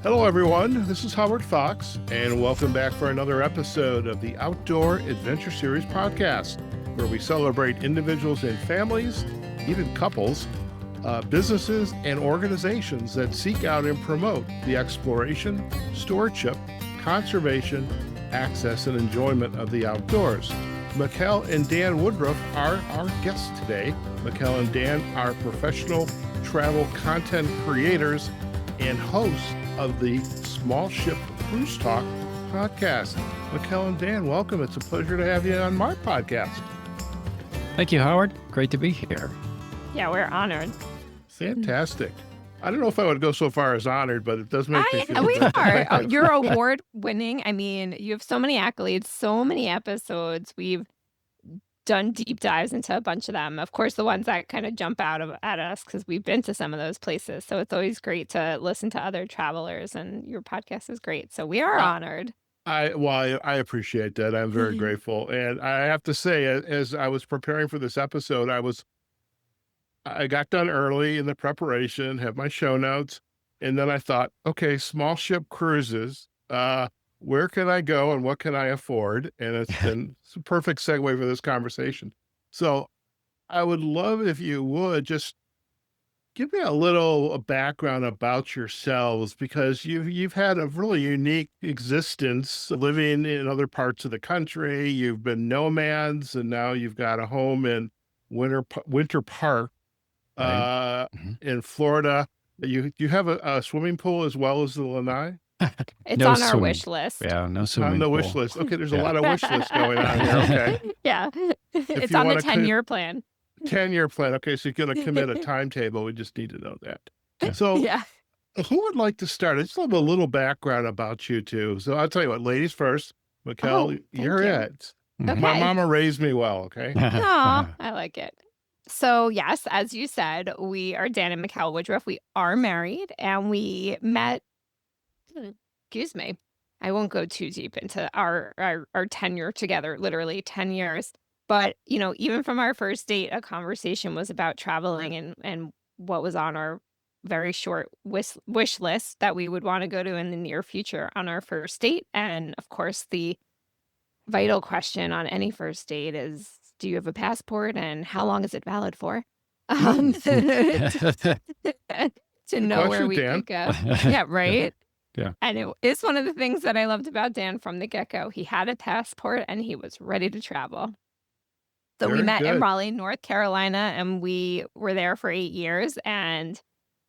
Hello, everyone. This is Howard Fox, and welcome back for another episode of the Outdoor Adventure Series podcast, where we celebrate individuals and families, even couples, businesses, and organizations that seek out and promote the exploration, stewardship, conservation, access, and enjoyment of the outdoors. Mikkel and Dan Woodruff are our guests today. Mikkel and Dan are professional travel content creators and hosts of the Small Ship Cruise Talk podcast. Mikkel and Dan, welcome. It's a pleasure to have you on my podcast. Thank you, Howard. Great to be here. Yeah, we're honored. Fantastic. I don't know if I would go so far as honored, but it does make me feel We good. are. Oh, you're award winning. I mean, you have so many accolades, so many episodes. We've done deep dives into a bunch of them. Of course, the ones that kind of jump out at us because we've been to some of those places. So it's always great to listen to other travelers, and your podcast is great. So we are honored. I appreciate that. I'm very grateful. And I have to say, as I was preparing for this episode, I got done early in the preparation, have my show notes, and then I thought, okay, small ship cruises, where can I go and what can I afford? And it's a perfect segue for this conversation. So I would love if you would just give me a little background about yourselves, because you've had a really unique existence living in other parts of the country. You've been nomads, and now you've got a home in Winter Park in Florida. You have a swimming pool as well as the lanai? It's No on our swimming. wish list. Yeah, no swimming On the pool. wish list. Okay, there's a lot of wish lists going on here. Okay. Yeah. It's you on the wanna 10-year plan. 10-year plan. Okay, so you're going to commit a timetable. We just need to know that. So Yeah. who would like to start? I just love a little background about you two. So I'll tell you what, ladies first. Mikkel, thank you're you. it. Okay. My mama raised me well, okay? Aw, I like it. So yes, as you said, we are Dan and Mikkel Woodruff. We are married, and we met, excuse me, I won't go too deep into our tenure together, literally 10 years. But, even from our first date, a conversation was about traveling and what was on our very short wish list that we would want to go to in the near future on our first date. And of course, the vital question on any first date is, do you have a passport and how long is it valid for? To know where question, we Dan. could go. Yeah, right? Yeah. And it is one of the things that I loved about Dan from the get-go. He had a passport and he was ready to travel. So we Very met in good. Raleigh, North Carolina, and we were there for 8 years. And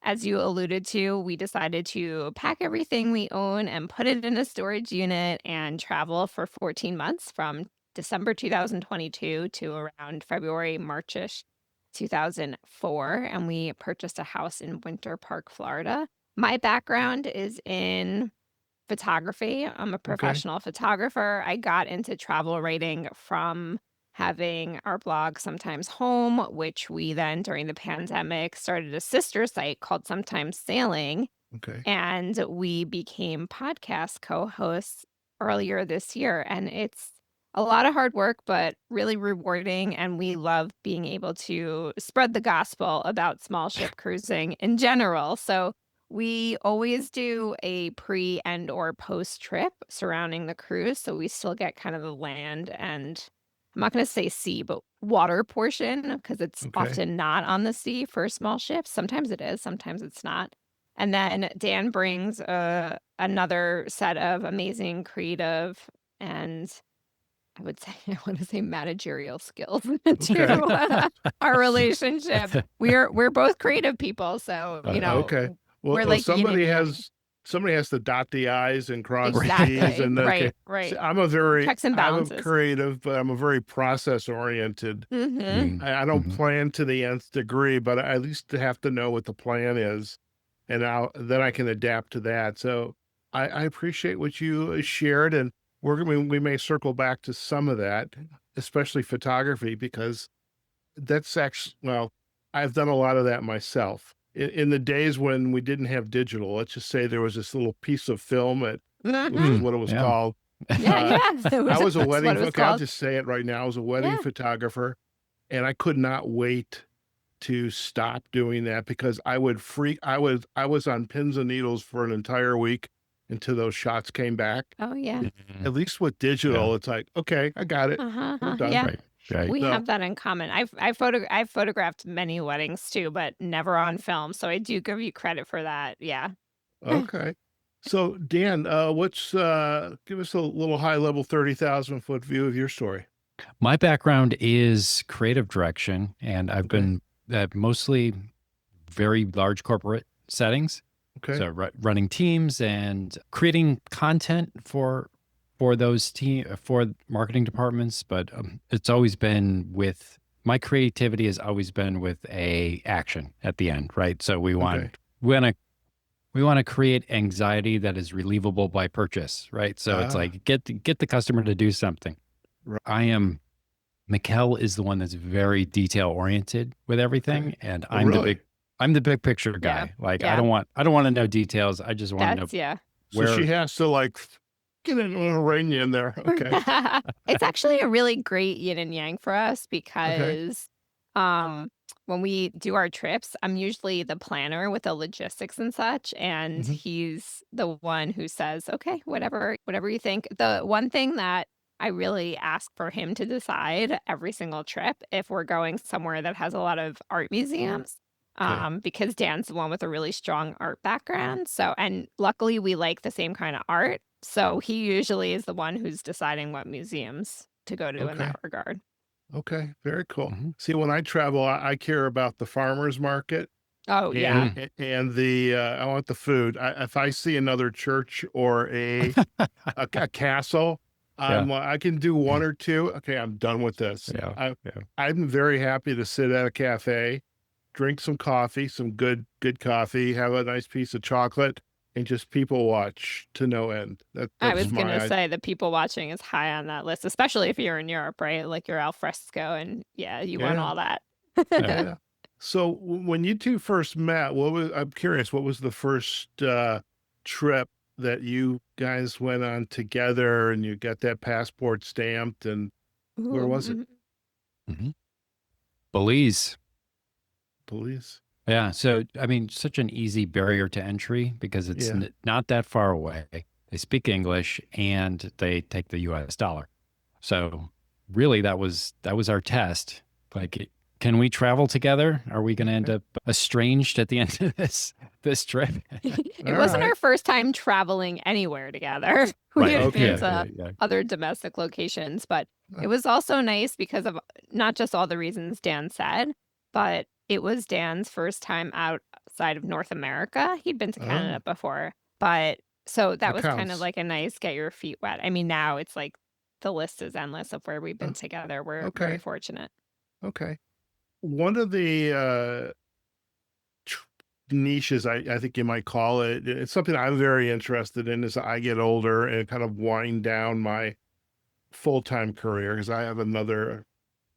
as you alluded to, we decided to pack everything we own and put it in a storage unit and travel for 14 months from December 2022 to around February, Marchish 2004. And we purchased a house in Winter Park, Florida. My background is in photography. I'm a professional photographer. I got into travel writing from having our blog Sometimes Home, which we then during the pandemic started a sister site called Sometimes Sailing, Okay. and we became podcast co-hosts earlier this year. And it's a lot of hard work, but really rewarding. And we love being able to spread the gospel about small ship cruising in general. So we always do a pre and or post trip surrounding the cruise. So we still get kind of the land and, I'm not going to say sea, but water portion, because it's Okay. often not on the sea for small ships. Sometimes it is, sometimes it's not. And then Dan brings another set of amazing creative and I want to say managerial skills to our relationship. We're both creative people, so Okay. Well, we're like somebody yin and yang. has to dot the I's and cross the Exactly. T's. And okay. Right. See, I'm a Checks and balances. creative, but I'm a very process oriented. Mm-hmm. I don't plan to the nth degree, but I at least have to know what the plan is, and then I can adapt to that. So I appreciate what you shared, and we may circle back to some of that, especially photography, because that's actually, well, I've done a lot of that myself. In the days when we didn't have digital, let's just say there was this little piece of film, which is what it was called. Yeah. I was a That's wedding, what it was okay, I'll called. just say it right now. I was a wedding Yeah. photographer, and I could not wait to stop doing that because I was on pins and needles for an entire week until those shots came back. Oh, yeah. Mhm. At least with Yeah. digital, it's like, okay, I got it. Uh-huh, We're done. yeah. Right. Right. We So, have that in common. I've photographed many weddings too, but never on film, so I do give you credit for that, yeah. okay. So Dan, give us a little high level 30,000 foot view of your story. My background is creative direction, and I've Okay. been at mostly very large corporate settings. Okay. So running teams and creating content for those for marketing departments, but it's always been with my creativity has always been with a action at the end, right? So Okay. we want to create anxiety that is relievable by purchase, right? So it's Ah, like get the customer to do something. right. I am Mikkel is the one that's very detail oriented with Okay. everything, and Oh, really? I'm the big picture Yeah, guy. Like yeah, I don't want to know details. I just want to know that's yeah. So she where. has to like get in a rein you in there. Okay. It's actually a really great yin and yang for us Okay. because, um, when we do our trips, I'm usually the planner with the logistics and such, and Hmm. he's the one who says, "Okay, whatever you think." The one thing that I really ask for him to decide every single trip, if we're going somewhere that has a lot of art museums, Okay. because Dan's the one with a really strong art background, so and luckily, we like the same kinda art, so he usually is the one who's deciding what museums to go to in Okay. that regard. Okay. Very cool. Mhm. See, when I travel, I care about the farmer's market Oh, and yeah. Mm. the I want the food. If I see another church or a castle, Yeah, I can do one or two. Okay, I'm done with this. yeah, yeah. I'm very happy to sit at a cafe, drink some coffee, some good coffee, have a nice piece of chocolate, and just people watch to no end. I That's was Mhm. gonna my say the people watching is high on that list, especially if you're in Europe, right? Like your al fresco and yeah, you want yeah, all that. Yeah. yeah. So when you two first met, I'm curious, what was the first trip that you guys went on together and you got that passport stamped and where Ooh, was it? mhm. Mhm. Belize. Police? Yeah. So, I mean, such an easy barrier to entry because it's Yeah. not that far away. They speak English and they take the US dollar. So, really that was our test. Like, can we travel together? Are we going to end Okay. up estranged at the end of this trip? It All wasn't right. our first time traveling anywhere together. We Right. had been Okay. Yeah. Yeah. to Yeah. other domestic locations, but Uh, it was also nice because of not just all the reasons Dan said, but it was Dan's first time outside of North America. He'd been to Canada Oh, before, but so that that was kind of counts. like a nice get your feet wet. I mean, now it's like the list is endless of where we've Uh, been together. We're very okay. fortunate. Okay. One of the tr- niches I think you might call it, it's something I'm very interested in as I get older and kind of wind down my full-time career because I have another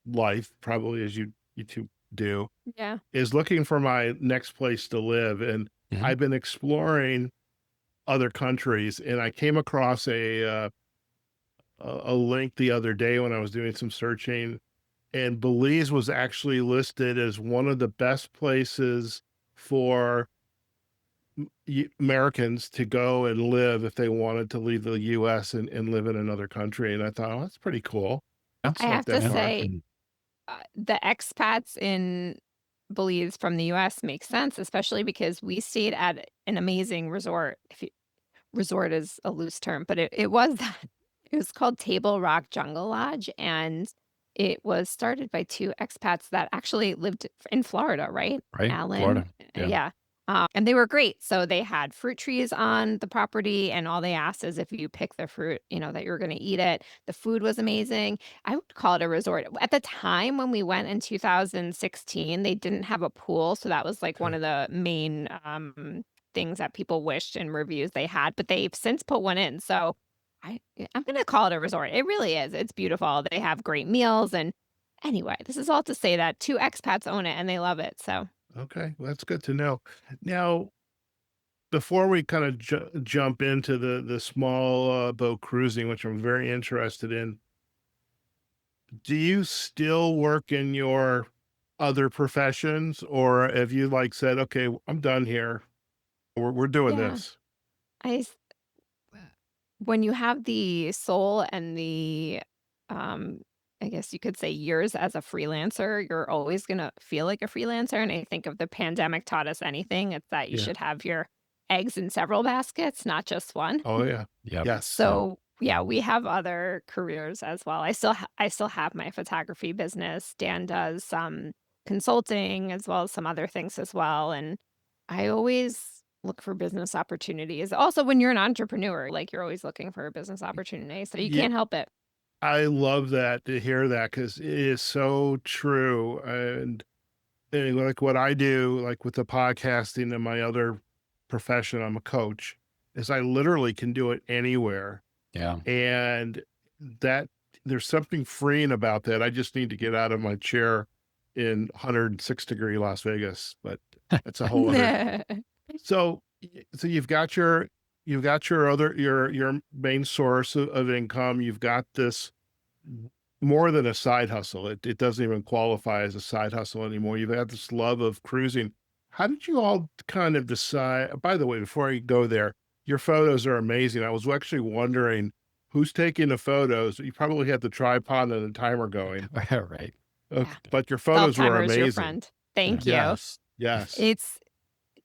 life, probably as you two do, Yeah. is looking for my next place to live. And Mhm. I've been exploring other countries and I came across a link the other day when I was doing some searching, and Belize was actually listed as one of the best places for Americans to go and live if they wanted to leave the US and live in another country. And I thought, oh, that's pretty cool. Yeah. It's I not have that to Yeah. far. say, Mm. the expats in Belize from the US makes sense, especially because we stayed at an amazing resort. If you, resort is a loose term, but it was that. It was called Table Rock Jungle Lodge, and it was started by two expats that actually lived in Florida, right? Right. Alan, Florida. Yeah. yeah. And they were great. So they had fruit trees on the property, and all they asked is if you pick the fruit, that you were going to eat it. The food was amazing. I would call it a resort. At the time when we went in 2016, they didn't have a pool, so that was like one Okay. of the main things that people wished in reviews they had, but they've since put one in. So I'm gonna call it a resort. It really is. It's beautiful. They have great meals, and anyway, this is all to say that two expats own it and they love it. So Okay. Well, that's good to know. Now, before we kind of jump into the small boat cruising, which I'm very interested in, do you still work in your other professions, or have you like said, okay, I'm done here. We're doing Yeah. this. I s when you have the soul and the, um, I guess you could say years as a freelancer, you're always gonna feel like a freelancer, and I think if the pandemic taught us anything, it's that you Yeah. should have your eggs in several baskets, not just one. Oh yeah. Yep. Yes. Yep. So, yeah, we have other careers as well. I still have my photography business. Dan does some consulting as well as some other things as well, and I always look for business opportunities. Also, when you're an entrepreneur, like, you're always looking for a business opportunity, so you Yeah. can't help it. I love that to hear that because it is so true. And like what I do, like with the podcasting and my other profession, I'm a coach, is I literally can do it anywhere. Yeah. And that there's something freeing about that. I just need to get out of my chair in 106-degree Las Vegas, but that's a whole other. So, so you've got your other your main source of income. You've got this more than a side hustle. It doesn't even qualify as a side hustle anymore. You've had this love of cruising. How did you all kind of decide? By the way, before I go there, your photos are amazing. I was actually wondering who's taking the photos. You probably had the tripod and the timer going. Right. Yeah. But your photos were Self-timer is your amazing. friend. Thank you. Yes. Yes. It's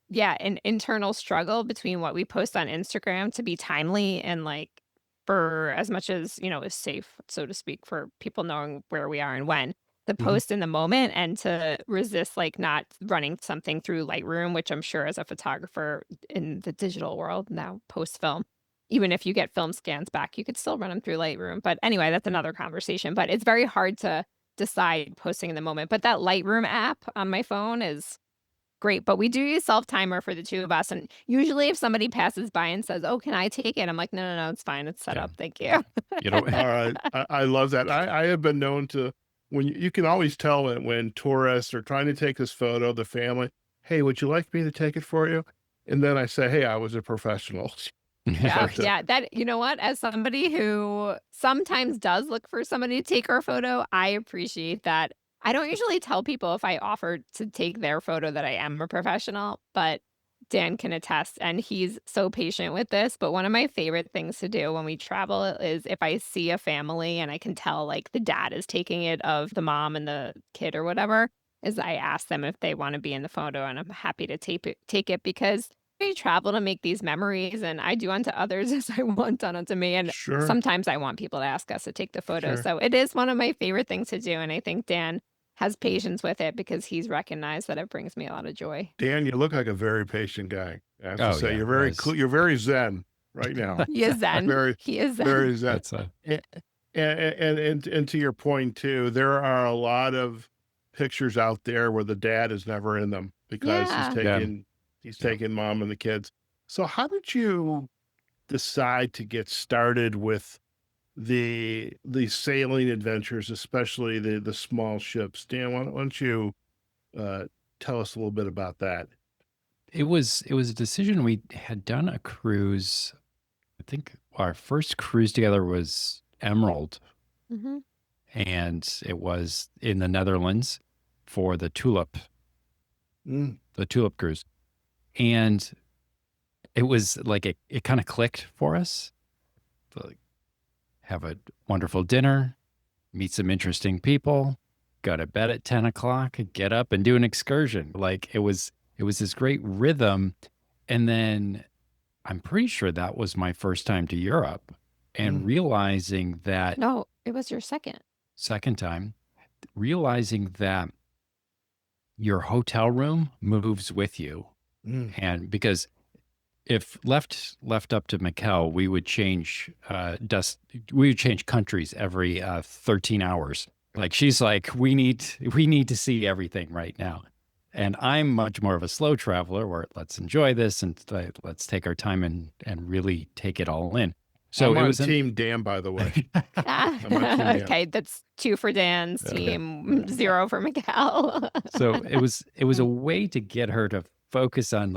Yeah, an internal struggle between what we post on Instagram to be timely and, like, for as much as, is safe, so to speak, for people knowing where we are and when, to Mhm. post in the moment and to resist, like, not running something through Lightroom, which I'm sure as a photographer in the digital world now, post-film, even if you get film scans back, you could still run them through Lightroom, but anyway, that's another conversation, but it's very hard to decide posting in the moment, but that Lightroom app on my phone is great, but we do use self-timer for the 2 of us, and usually if somebody passes by and says, "Oh, can I take it?" I'm like, "No, no, no, it's fine, it's set Yeah. up, thank you." You know, All right. I love that. I have been known to when you can always tell it when tourists are trying to take this photo, the family, hey, would you like me to take it for you? And then I say, hey, I was a professional. Yeah, But yeah, that you know what? As somebody who sometimes does look for somebody to take our photo, I appreciate that. I don't usually tell people if I offer to take their photo that I am a professional, but Dan can attest, and he's so patient with this. But one of my favorite things to do when we travel is if I see a family and I can tell like the dad is taking it of the mom and the kid or whatever, is I ask them if they want to be in the photo, and I'm happy to take it because we travel to make these memories, and I do unto others as I want done unto me, and sure, sometimes I want people to ask us to take the photo, sure. so it is one of my favorite things to do, and I think Dan has patience with it because he's recognized that it brings me a lot of joy. Dan, you look like a very patient guy. I have to oh say, yeah, you're very cool. You're very zen right now. He is zen. Very, He is zen. very zen. that's a And to your point too, there are a lot of pictures out there where the dad is never in them because Yeah. yeah, he's yeah. taking mom and the kids. So how did you decide to get started with the sailing adventures, especially the small ships? Dan, why don't you uh, tell us a little bit about that? It was a decision. We had done a cruise. I think our first cruise together was Emerald, Mhm. and it was in the Netherlands for Mm, the Tulip cruise. And it was like it kind of clicked for us. Like, have a wonderful dinner, meet some interesting people, go to bed at 10 o'clock, get up and do an excursion. Like it was this great rhythm. And then I'm pretty sure that was my first time to Europe, and mm, realizing that No, it was your second. second time, realizing that your hotel room moves with you. mm, And because if left up to Mikkel, we would change countries every 13 hours. Like she's like, we need to see everything right now. And I'm much more of a slow traveler where let's enjoy this and let's take our time and really take it all in. So I'm it on was an Team Dan, by the way. Ah, I'm on Team Dan. okay, that's 2 for Dan's okay. team, 0 for Miguel. So it was a way to get her to focus on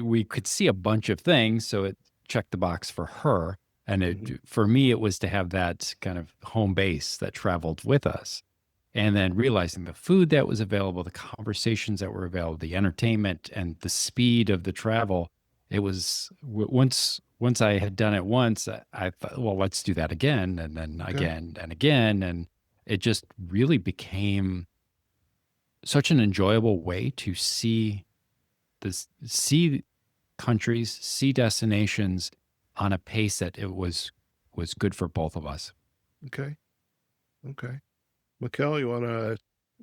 we could see a bunch of things, so it checked the box for her, and Mhm. for me it was to have that kind of home base that traveled with us. and then realizing the food that was available, the conversations that were available, the entertainment, and the speed of the travel. It was once I had done it once, I thought, well, let's do that again, and then Okay. again and again, and it just really became such an enjoyable way to see countries, see destinations on a pace that it was good for both of us. Okay. Okay. Mikkel, you want to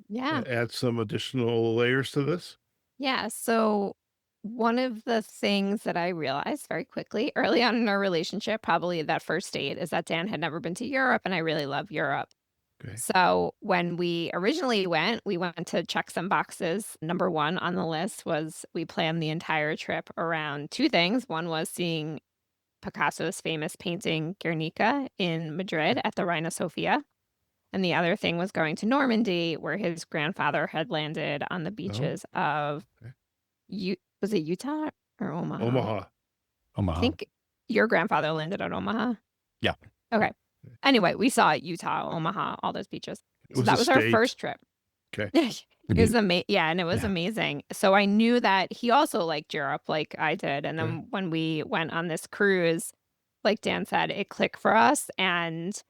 Yeah. add some additional layers to this? Yeah. So, one of the things that I realized very quickly early on in our relationship, probably that first date, is that Dan had never been to Europe and I really love Europe. Okay. So, when we originally went, we went to check some boxes. Number one on the list was we planned the entire trip around two things. One was seeing Picasso's famous painting Guernica in Madrid at the Reina Sofia. And the other thing was going to Normandy, where his grandfather had landed on the Oh, beaches of okay. Was it Utah or Omaha? Omaha. I Omaha. think your grandfather landed at Omaha. Yeah. Okay. Anyway, we saw Utah, Omaha, all those beaches. It So was a that was our state. first trip. Okay. It was yeah, and it was Yeah. amazing. So I knew that he also liked Europe like I did. And Okay. then when we went on this cruise, like Dan said, it clicked for us. And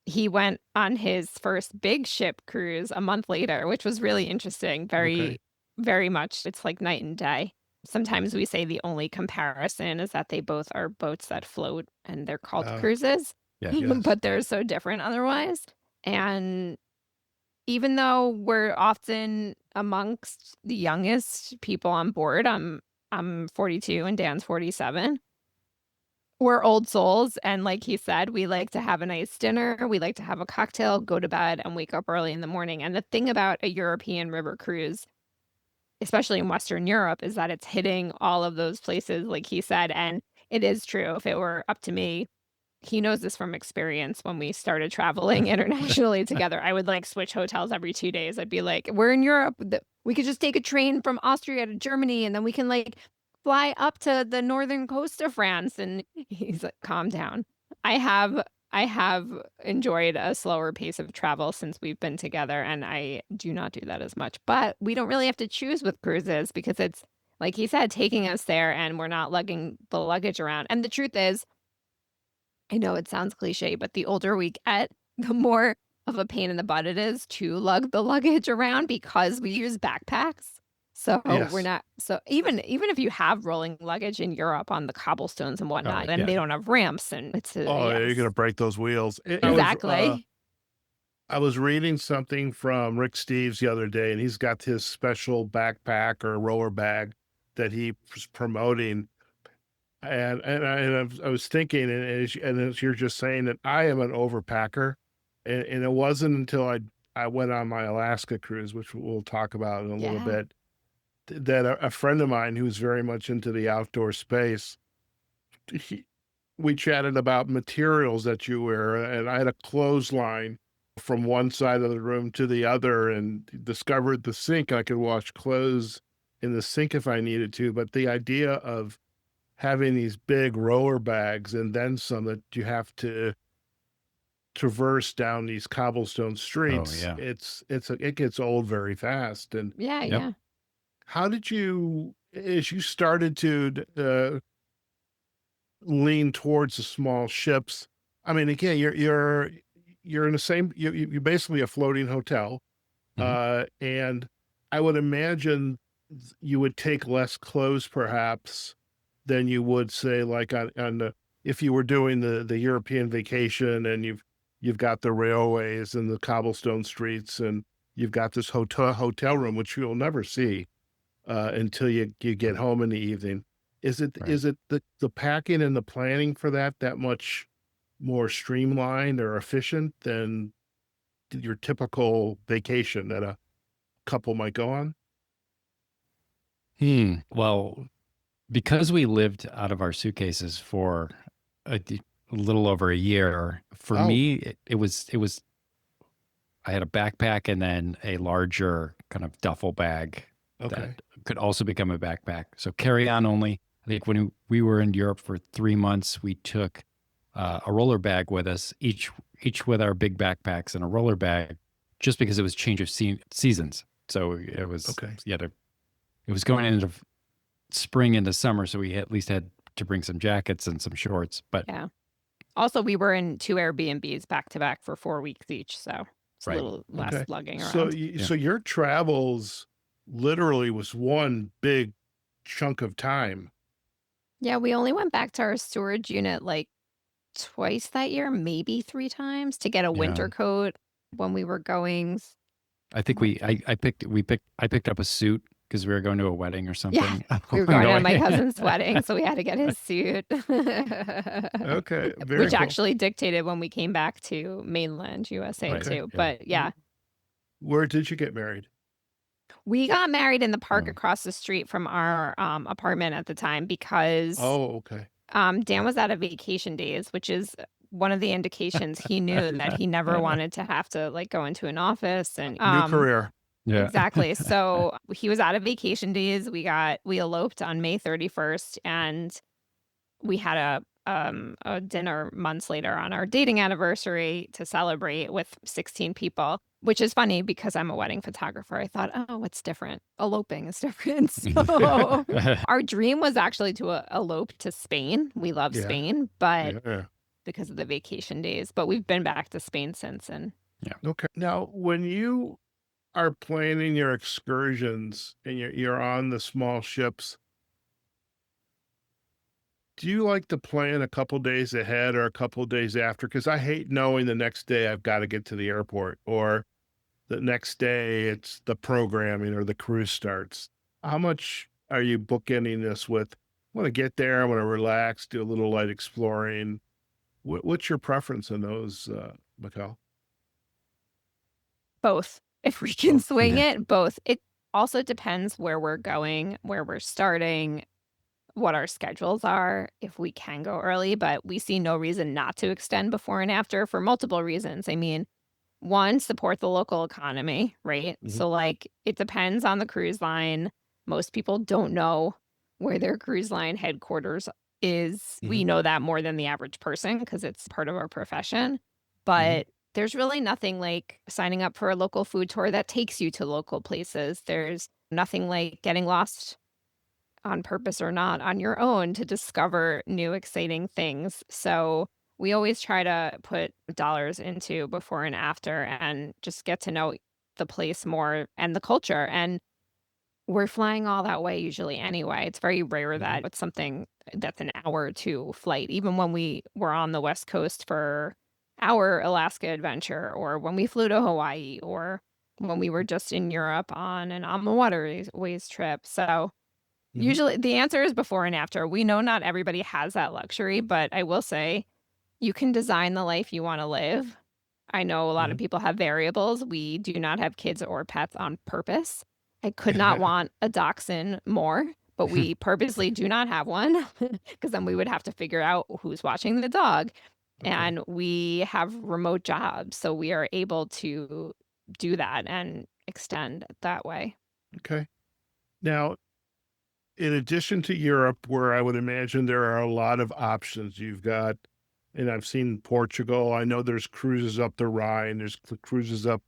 he went on his first big ship cruise a month later, which was really interesting. Okay. Very much. It's like night and day. Sometimes we say the only comparison is that they both are boats that float and they're called Uh, cruises, Yeah. yes. but they're so different otherwise. And even though we're often amongst the youngest people on board, I'm 42 and Dan's 47. We're old souls, and like he said, we like to have a nice dinner, we like to have a cocktail, go to bed, and wake up early in the morning. And the thing about a European river cruise, especially in Western Europe, is that it's hitting all of those places, like he said. And it is true. If it were up to me, he knows this from experience. When we started traveling internationally together, I would like switch hotels every 2 days. I'd be like, we're in Europe. We could just take a train from Austria to Germany and then we can like fly up to the northern coast of France. And he's like, calm down. I have I have enjoyed a slower pace of travel since we've been together, and I do not do that as much. But we don't really have to choose with cruises because it's like he said, taking us there and we're not lugging the luggage around. And the truth is, I know it sounds cliche, but the older we get, the more of a pain in the butt it is to lug the luggage around because we use backpacks. So we're Yes. not so even if you have rolling luggage in Europe on the cobblestones and whatnot, and yeah. they don't have ramps and it's Oh, yeah, you're gonna yes. break those wheels. Exactly. I was reading something from Rick Steves the other day, and he's got his special backpack or roller bag that he was promoting. I was thinking, and as you're just saying that I am an overpacker, and it wasn't until I went on my Alaska cruise, which we'll talk about in a little Yeah. bit, that a friend of mine who's very much into the outdoor space, he, we chatted about materials that you wear, and I had a clothesline from one side of the room to the other, and discovered the sink. I could wash clothes in the sink if I needed to, but the idea of having these big roller bags and then some that you have to traverse down these cobblestone Oh, streets, yeah. it gets old very fast. And Yeah, Yep. yeah. how did you, as you started to lean towards the small ships? I mean, again, you're in the same. You're basically a floating hotel, Mhm. and I would imagine you would take less clothes, perhaps, than you would say, like on the if you were doing the European vacation, and you've got the railways and the cobblestone streets, and you've got this hotel room which you'll never see until you get home in the evening. Right. Is it the packing and the planning for that much more streamlined or efficient than your typical vacation that a couple might go on? Well, because we lived out of our suitcases for a little over a year, for Oh, me, it was I had a backpack and then a larger kind of duffel bag that okay. could also become a backpack. So carry on only. I think when we were in Europe for 3 months, we took a roller bag with us, each with our big backpacks and a roller bag. just because it was change of seasons. So it was, Okay. it was going into spring into summer. So we at least had to bring some jackets and some shorts, but Yeah. Also, we were in 2 Airbnbs back to back for 4 weeks each, so it's a right. little less Okay. lugging So around. Yeah. so your travels literally was one big chunk of time. Yeah, we only went back to our storage unit, like, twice that year, maybe 3 times to get a Yeah. winter coat when we were going I think what I picked up a suit because we were going to a wedding or Yeah, something. we were along going the to my way. cousin's wedding, so we had to get his suit. Okay, very Which cool. actually dictated when we came back to mainland USA Right. Okay. too, Yeah. but yeah. Where did you get married? We got married in the park Yeah. across the street from our, apartment at the time because, Oh, okay. Dan was out of vacation days, which is one of the indications he knew that he never wanted to have to, like, go into an office and, New career. Yeah. exactly. So, he was out of vacation days. We eloped on May 31st, and we had a dinner months later on our dating anniversary to celebrate with 16 people, which is funny because I'm a wedding photographer. I thought, oh, what's different? Eloping is different. So our dream was actually to elope to Spain. We love Yeah. Spain, but Yeah. because of the vacation days, but we've been back to Spain since. And Okay. Now, when you are planning your excursions and you're on the small ships, do you like to plan a couple days ahead or a couple days after? Because I hate knowing the next day I've got to get to the airport, or the next day it's the programming or the cruise starts. How much are you bookending this with? I want to get there. I want to relax, do a little light exploring. What's your preference in those, Mikkel? both, if we can Both. swing Yeah. it, both. It also depends where we're going, where we're starting, what our schedules are, if we can go early, but we see no reason not to extend before and after for multiple reasons. I mean, one, support the local economy, right? Mhm. So, like, it depends on the cruise line. Most people don't know where their cruise line headquarters is. We Mhm. know that more than the average person because it's part of our profession. Mhm. But there's really nothing like signing up for a local food tour that takes you to local places. There's nothing like getting lost on purpose or not on your own to discover new exciting things. So we always try to put dollars into before and after and just get to know the place more and the culture. And we're flying all that way usually anyway. It's very rare Mhm. that it's something that's an hour or two flight. Even when we were on the West Coast for our Alaska adventure, or when we flew to Hawaii, or when we were just in Europe on an on the waterways trip. So Mhm. usually the answer is before and after. We know not everybody has that luxury, but I will say you can design the life you want to live. I know a lot of Mhm. people have variables. We do not have kids or pets on purpose. I could not want a dachshund more, but we purposely do not have one because then we would have to figure out who's watching the dog. Okay. And we have remote jobs, so we are able to do that and extend that way. Okay. Now, in addition to Europe, where I would imagine there are a lot of options, you've got, and I've seen Portugal. I know there's cruises up the Rhine, there's cruises up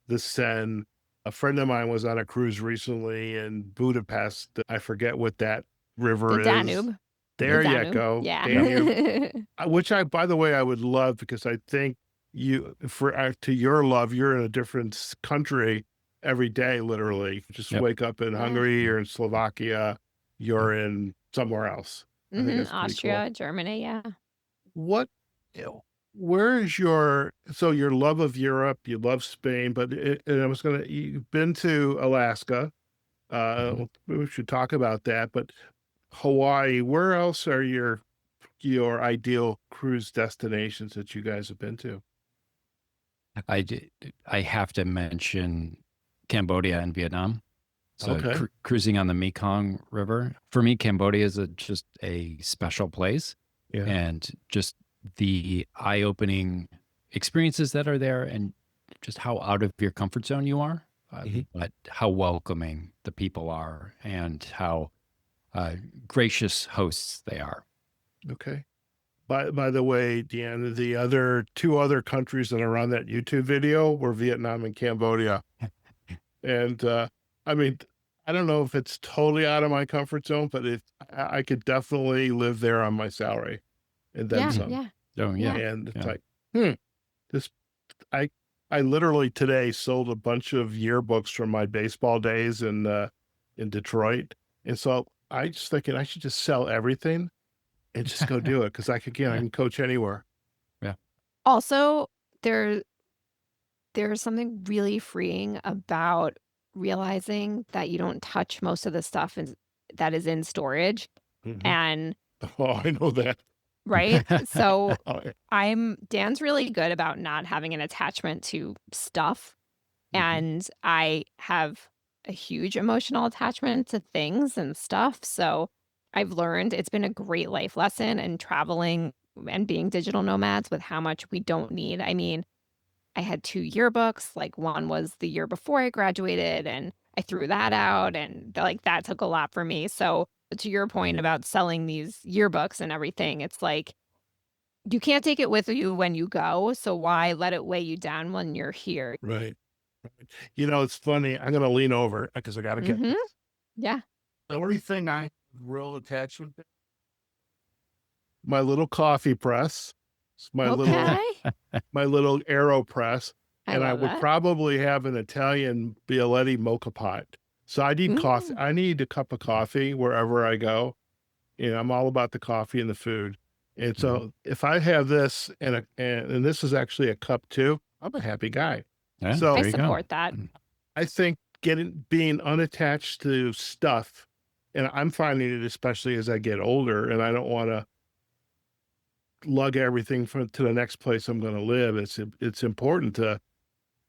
the Seine. A friend of mine was on a cruise recently in Budapest. I forget what that The river is. Danube. The There you Danube. go, Yeah. Danube. Yeah. Which I, by the way, I would love, because I think you, for to your love, you're in a different country every day, literally. Just Yep. wake up in Yeah. Hungary, you're in Slovakia, you're in somewhere else. I think that's pretty cool. Austria, Germany, yeah. What, you know, where is your, so your love of Europe, you love Spain, but and I was gonna, you've been to Alaska. Mhm. We should talk about that, but Hawaii, where else are your ideal cruise destinations that you guys have been to? I did, I have to mention Cambodia and Vietnam. So Okay. cruising on the Mekong River. For me, Cambodia is just a special place, Yeah. and just the eye-opening experiences that are there, and just how out of your comfort zone you are, Mhm. but how welcoming the people are, and how uh, gracious hosts they are. Okay. By the way, Dan, the other two other countries that are on that YouTube video were Vietnam and Cambodia. And I mean, I don't know if it's totally out of my comfort zone, but I could definitely live there on my salary and then Yeah, some. yeah, Oh yeah. yeah. And it's Yeah. like, this I I literally today sold a bunch of yearbooks from my baseball days in Detroit. And so I just thinking I should just sell everything and just go do it because I can coach anywhere. Yeah. Also, there there's something really freeing about realizing that you don't touch most of the stuff that is in storage. Mhm. And Oh, I know that. right? So Oh, yeah. Dan's really good about not having an attachment to stuff. Mhm. And I have a huge emotional attachment to things and stuff. So I've learned it's been a great life lesson and traveling and being digital nomads with how much we don't need. I mean, I had 2 yearbooks, like, one was the year before I graduated, and I threw that out, and, like, that took a lot for me, so, to your point about selling these yearbooks and everything, it's like, you can't take it with you when you go, so why let it weigh you down when you're here? Right. Right. You know, it's funny. I'm gonna lean over because I gotta get Mhm. this. Yeah. The only thing I have real attachment to, my little coffee press, Okay. my little AeroPress, I and I love would that. probably have an Italian Bialetti mocha pot. So I need coffee. Mm. I need a cup of coffee wherever I go. You know, I'm all about the coffee and the food. And Mhm. so if I have this and this is actually a cup too, I'm a happy guy. Yeah. I There So you go. support that. Mm. I think being unattached to stuff, and I'm finding it especially as I get older, and I don't want to lug everything to the next place I'm going to live. It's important to,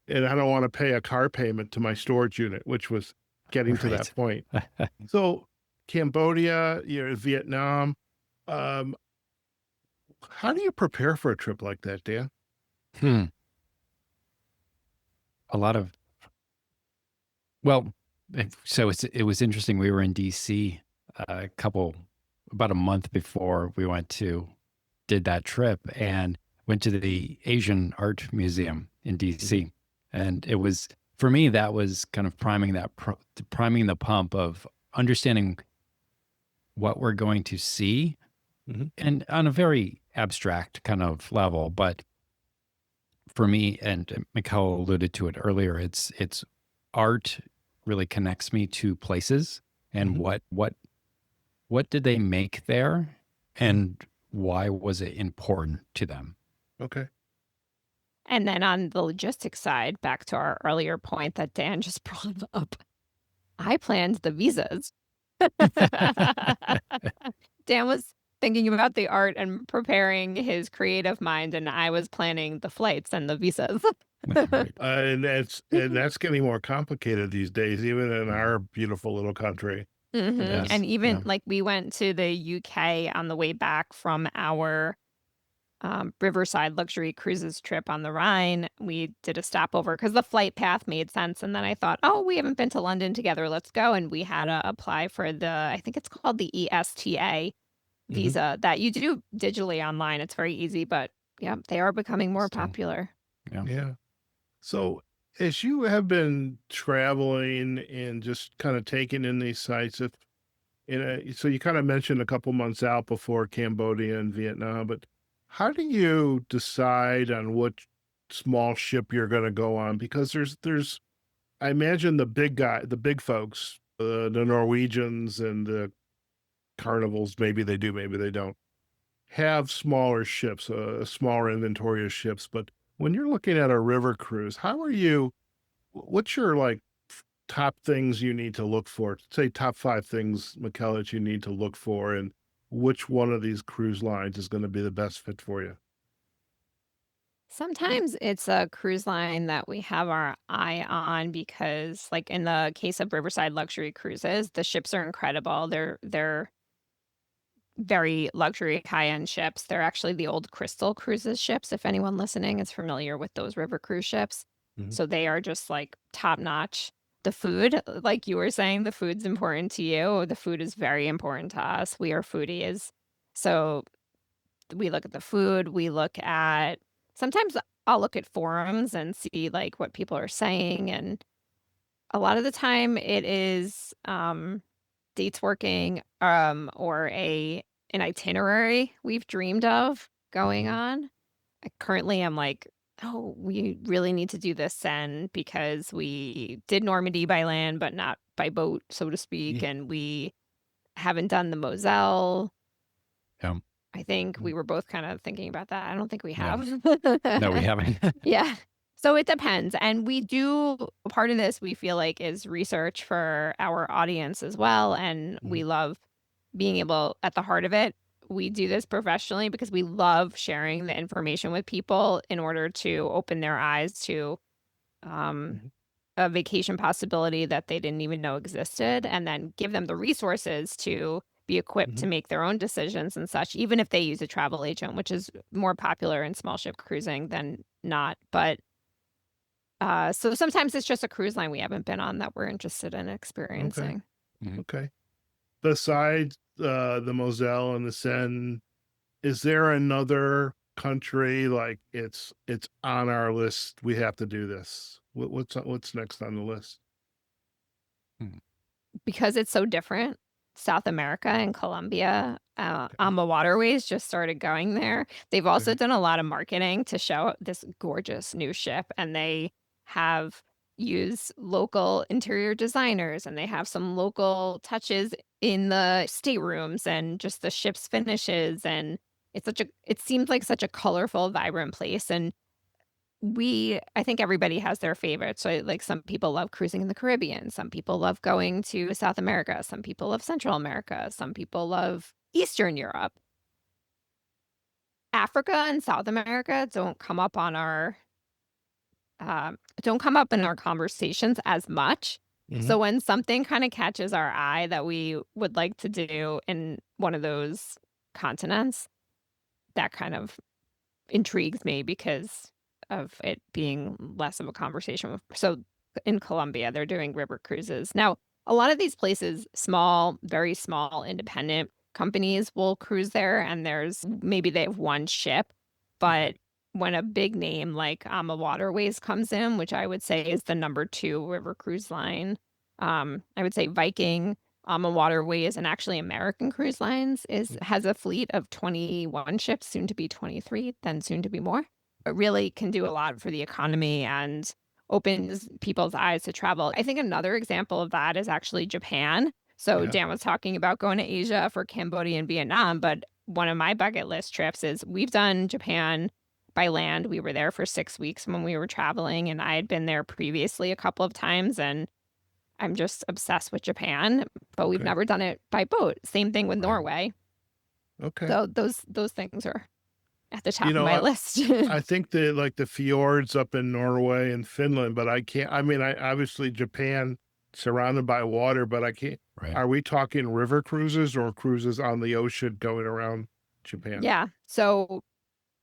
and I don't want to pay a car payment to my storage unit, which was getting to that Right. point. So Cambodia, Vietnam. Um, how do you prepare for a trip like that, Dan? Hmm. A lot of well, so it was interesting. We were in DC about a month before we did that trip and went to the Asian Art Museum in Mhm. DC. And it was, for me, that was kind of priming the pump of understanding what we're going to see Mhm. and on a very abstract kind of level. But for me, and Mikkel alluded to it earlier, it's art really connects me to places and Mhm. what did they make there Mhm. and why was it important to them? Okay. And then on the logistics side, back to our earlier point that Dan just brought up, I planned the visas. Dan was thinking about the art and preparing his creative mind, and I was planning the flights and the visas. Right. And that's getting more complicated these days, even in Mhm. our beautiful little country. Mhm, And Yes. and even, Yeah. like, we went to the UK on the way back from our, Riverside Luxury Cruises trip on the Rhine. We did a stopover because the flight path made sense, and then I thought, "Oh, we haven't been to London together, let's go," and we had to apply for I think it's called the ESTA Mhm. visa that you do digitally online, it's very easy, but, yeah, they are becoming more Still. popular. Yeah. Yeah. So as you have been traveling and just kind of taking in these sites, if so you kind of mentioned a couple months out before Cambodia and Vietnam, but how do you decide on which small ship you're going to go on? Because there's I imagine the big folks, the Norwegians and the Carnivals, maybe they do, maybe they don't, have smaller ships, a smaller inventory of ships. But when you're looking at a river cruise, how are you? What's your like top things you need to look for? Say top 5 things, Mikkel, that you need to look for, and which one of these cruise lines is going to be the best fit for you? Sometimes it's a cruise line that we have our eye on because, like, in the case of Riverside Luxury Cruises, the ships are incredible. They're very luxury high-end ships. They're actually the old Crystal Cruises ships, if anyone listening is familiar with those river cruise ships. Mhm. So they are just, like, top-notch. The food, like you were saying, the food's important to you. The food is very important to us. We are foodies. So We look at the food. We look at sometimes I'll look at forums and see like what people are saying, and a lot of the time it is dates working or a an itinerary we've dreamed of going Mhm. on. Currently, I'm like, oh, we really need to do this then because we did Normandy by land, but not by boat, so to speak, Yeah. and we haven't done the Moselle. Yeah. I think Mm. we were both kind of thinking about that. I don't think we Yeah. have. No, we haven't. Yeah. So it depends. And we do part of this we feel like is research for our audience as well. And we Mhm. love being able at the heart of it. We do this professionally because we love sharing the information with people in order to open their eyes to um, Mhm. a vacation possibility that they didn't even know existed, and then give them the resources to be equipped to Mhm. make their own decisions and such, even if they use a travel agent, which is more popular in small ship cruising than not. But so sometimes it's just a cruise line we haven't been on that we're interested in Okay. experiencing. Mhm. Okay. Besides, the Moselle and the Seine, is there another country, like, it's on our list, we have to do this? What's next on the list? Mm. Because it's so different, South America and Colombia, Okay, AMA Waterways just started going there. They've also okay, done a lot of marketing to show this gorgeous new ship, and they have used local interior designers, and they have some local touches in the staterooms and just the ship's finishes, and it seems like such a colorful, vibrant place, and I think everybody has their favorites. So, like, some people love cruising in the Caribbean, some people love going to South America, some people love Central America, some people love Eastern Europe. Africa and South America don't come up in our conversations as much. mhm, So when something kinda catches our eye that we would like to do in one of those continents, that kind of intrigues me because of it being less of a conversation with so in Colombia, they're doing river cruises. Now, a lot of these places, small, very small independent companies will cruise there, and there's maybe they have one ship, okay, but when a big name like AMA Waterways comes in, which I would say is the number 2 river cruise line, I would say Viking, AMA Waterways, and actually American Cruise Lines mm, has a fleet of 21 ships, soon to be 23, then soon to be more. It really can do a lot for the economy and opens people's eyes to travel. I think another example of that is actually Japan. So yeah, Dan was talking about going to Asia for Cambodia and Vietnam, but one of my bucket list trips is we've done Japan by land. We were there for 6 weeks when we were traveling, and I had been there previously a couple of times, and I'm just obsessed with Japan, but we've okay, never done it by boat. Same thing with Right. Norway. okay. So those things are at the You top of know, my I list. I think the, like, the fjords up in Norway and Finland, but I mean, I obviously Japan surrounded by water, but I can't Right. are we talking river cruises or cruises on the ocean going around Japan? Yeah. So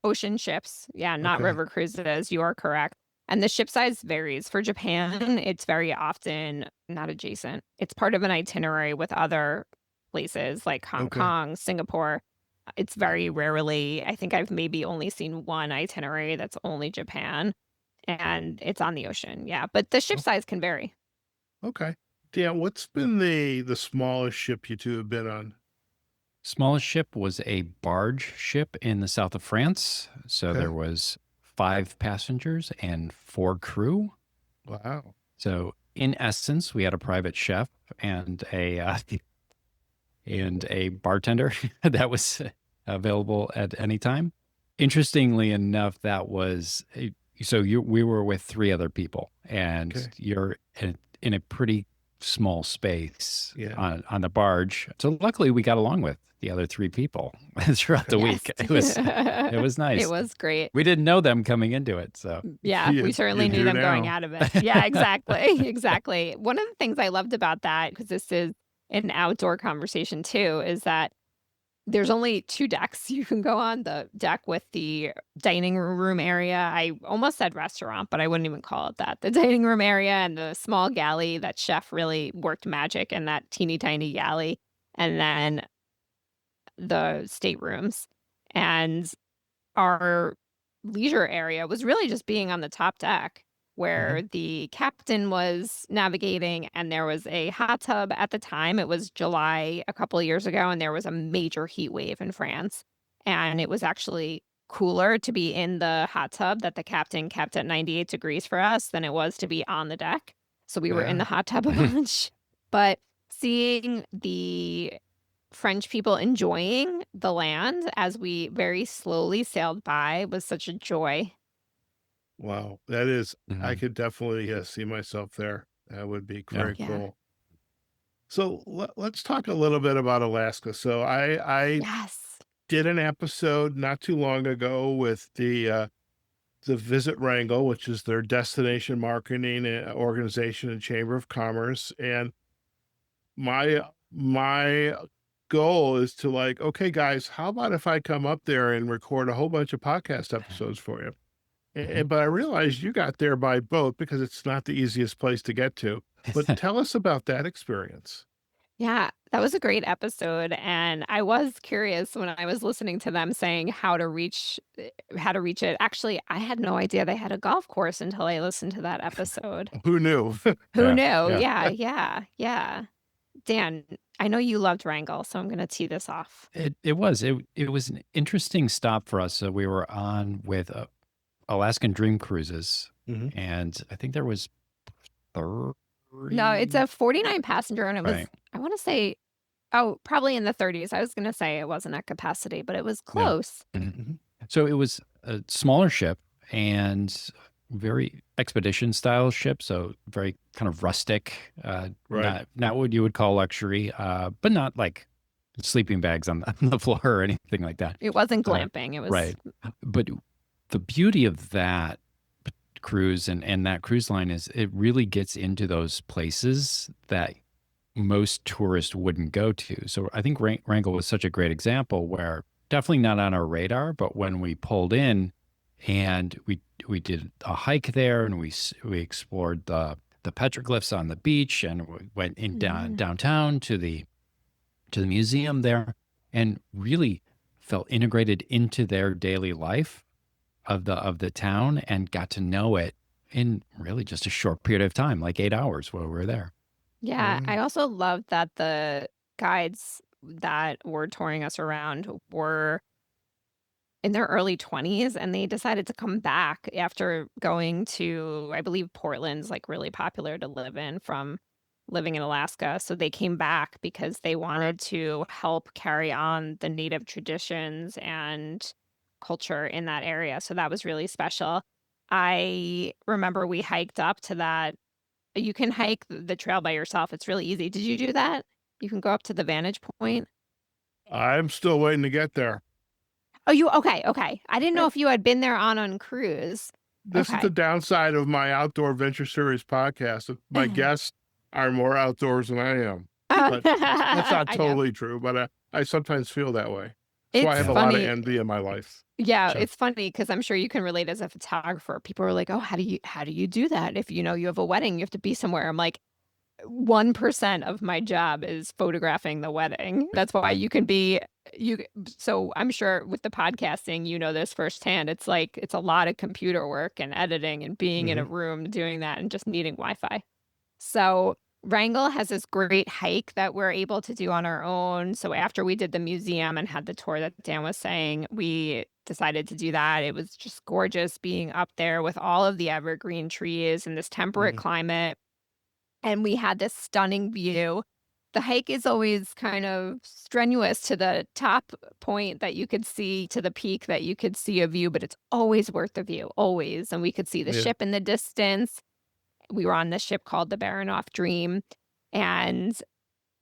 ocean ships. Yeah, not Okay, river cruises. You are correct. And the ship size varies. For Japan, it's very often not adjacent. It's part of an itinerary with other places like Hong okay, Kong, Singapore. It's very rarely, I think I've maybe only seen one itinerary that's only Japan, and it's on the ocean. Yeah, but the ship oh, size can vary. okay. Dan, what's been the smallest ship you 2 have been on? Smallest ship was a barge ship in the south of France. So there Okay, was 5 passengers and 4 crew. wow, So in essence, we had a private chef and a bartender that was available at any time. Interestingly enough, we were with 3 other people, and okay, you're in a pretty small space yeah, on the barge. So luckily, we got along with the other 3 people throughout the okay. Yes. week. It was It nice. was great. We didn't know them coming into it, so Yeah, we You certainly knew do them going now. out of it. Yeah, exactly, exactly. One of the things I loved about that, because this is an outdoor conversation too, is that there's only 2 decks you can go on, the deck with the dining room area. I almost said restaurant, but I wouldn't even call it that. The dining room area and the small galley, that chef really worked magic in that teeny tiny galley, and then the staterooms. And our leisure area was really just being on the top deck Hmm. where the captain was navigating, and there was a hot tub at the time. It was July a couple of years ago, and there was a major heat wave in France. And it was actually cooler to be in the hot tub that the captain kept at 98 degrees for us than it was to be on the deck. So we were in the Yeah. hot tub a bunch. But seeing the French people enjoying the land as we very slowly sailed by was such a joy. Wow. That is, I Mhm. could definitely see myself there. That would be Yeah. very Yeah. cool. So let's talk a little bit about Alaska. So I Yes. did an episode not too long ago with the Visit Wrangell, which is their destination marketing organization and chamber of commerce. And my goal is to like, okay, guys, how about if I come up there and record a whole bunch of podcast episodes for you? Mhm. But I realized you got there by boat because it's not the easiest place to get to. But tell us about that experience. Yeah, that was a great episode, and I was curious when I was listening to them saying how to reach it. Actually, I had no idea they had a golf course until I listened to that episode. Who knew? Who Yeah. knew? Yeah. Yeah, yeah, yeah. Dan, I know you loved Wrangell, so I'm gonna tee this off. It was an interesting stop for us. So we were on with Alaskan Dream Cruises, Hmm. and I think there was No, it's 30. a 49 passenger, and it was, Right. I wanna say, oh, probably in the 30s. I was gonna say it wasn't at capacity, but it was Yeah. close. Mhm. Hmm. So it was a smaller ship and very expedition style ship. So very kind of rustic, Right. not what you would call luxury, but not like sleeping bags on on the floor or anything like that. It wasn't Uh, glamping, it was right. But the beauty of that cruise and that cruise line is it really gets into those places that most tourists wouldn't go to. So I think Wrangell was such a great example where definitely not on our radar, but when we pulled in and we did a hike there and we explored the petroglyphs on the beach and we went in yeah. downtown to the museum there and really felt integrated into their daily life of the town and got to know it in really just a short period of time, like 8 hours while we were there. Yeah, Yeah. I also loved that the guides that were touring us around were in their early 20s, and they decided to come back after going to, I believe Portland's like really popular to live in from living in Alaska. So they came back because they wanted to help carry on the native traditions and culture in that area. So that was really special. I remember we hiked up to that. You can hike the trail by yourself. It's really easy. Did you do that? You can go up to the vantage point. I'm still waiting to get there. Oh, you okay, okay. I didn't know if you had been there on cruise. This is the Okay. downside of my Outdoor Venture Series podcast. My guests are more outdoors than I am, but that's not I know. totally true. But I sometimes feel that way. That's why I It's have a Yeah. lot of funny. envy in my life. Yeah, Sure. it's funny because 'cause I'm sure you can relate as a photographer. People are like, "Oh, how do you do that? If, you have a wedding, you have to be somewhere." I'm like, 1% of my job is photographing the wedding. That's why you can be you so I'm sure with the podcasting, you know this firsthand. It's like it's a lot of computer work and editing and being in a Hmm. room doing that and just needing Wi-Fi. So Wrangell has this great hike that we're able to do on our own. So after we did the museum and had the tour that Dan was saying, we decided to do that. It was just gorgeous being up there with all of the evergreen trees and this temperate Hmm. climate. And we had this stunning view. The hike is always kind of strenuous to the top point that you could see to the peak that you could see a view, but it's always worth the view, always. And we could see the Yeah. ship in the distance. We were on this ship called the Baranoff Dream, and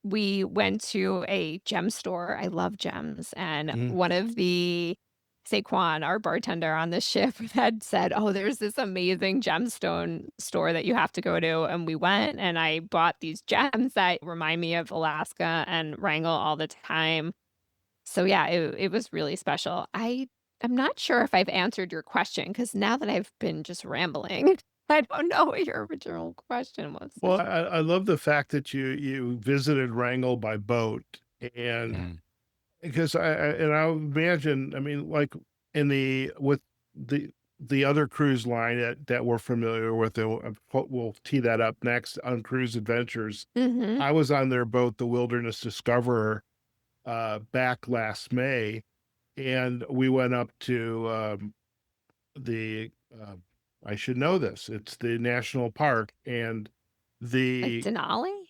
we went to a gem store. I love gems, and Hmm. one of the Saquon, our bartender on the ship, had said, "Oh, there's this amazing gemstone store that you have to go to." And we went, and I bought these gems that remind me of Alaska and Wrangell all the time. So yeah, it was really special. I'm not sure if I've answered your question because now that I've been just rambling, I don't know what your original question was. Well, I love the fact that you visited Wrangell by boat, and Mhm. because and I imagine, I mean, like in with the the other cruise line that we're familiar with, and we'll tee that up next on Cruise Adventures. Hmm. I was on their boat, the Wilderness Discoverer, back last May, and we went up to the uh, I should know this. It's the national park, and Like the Denali?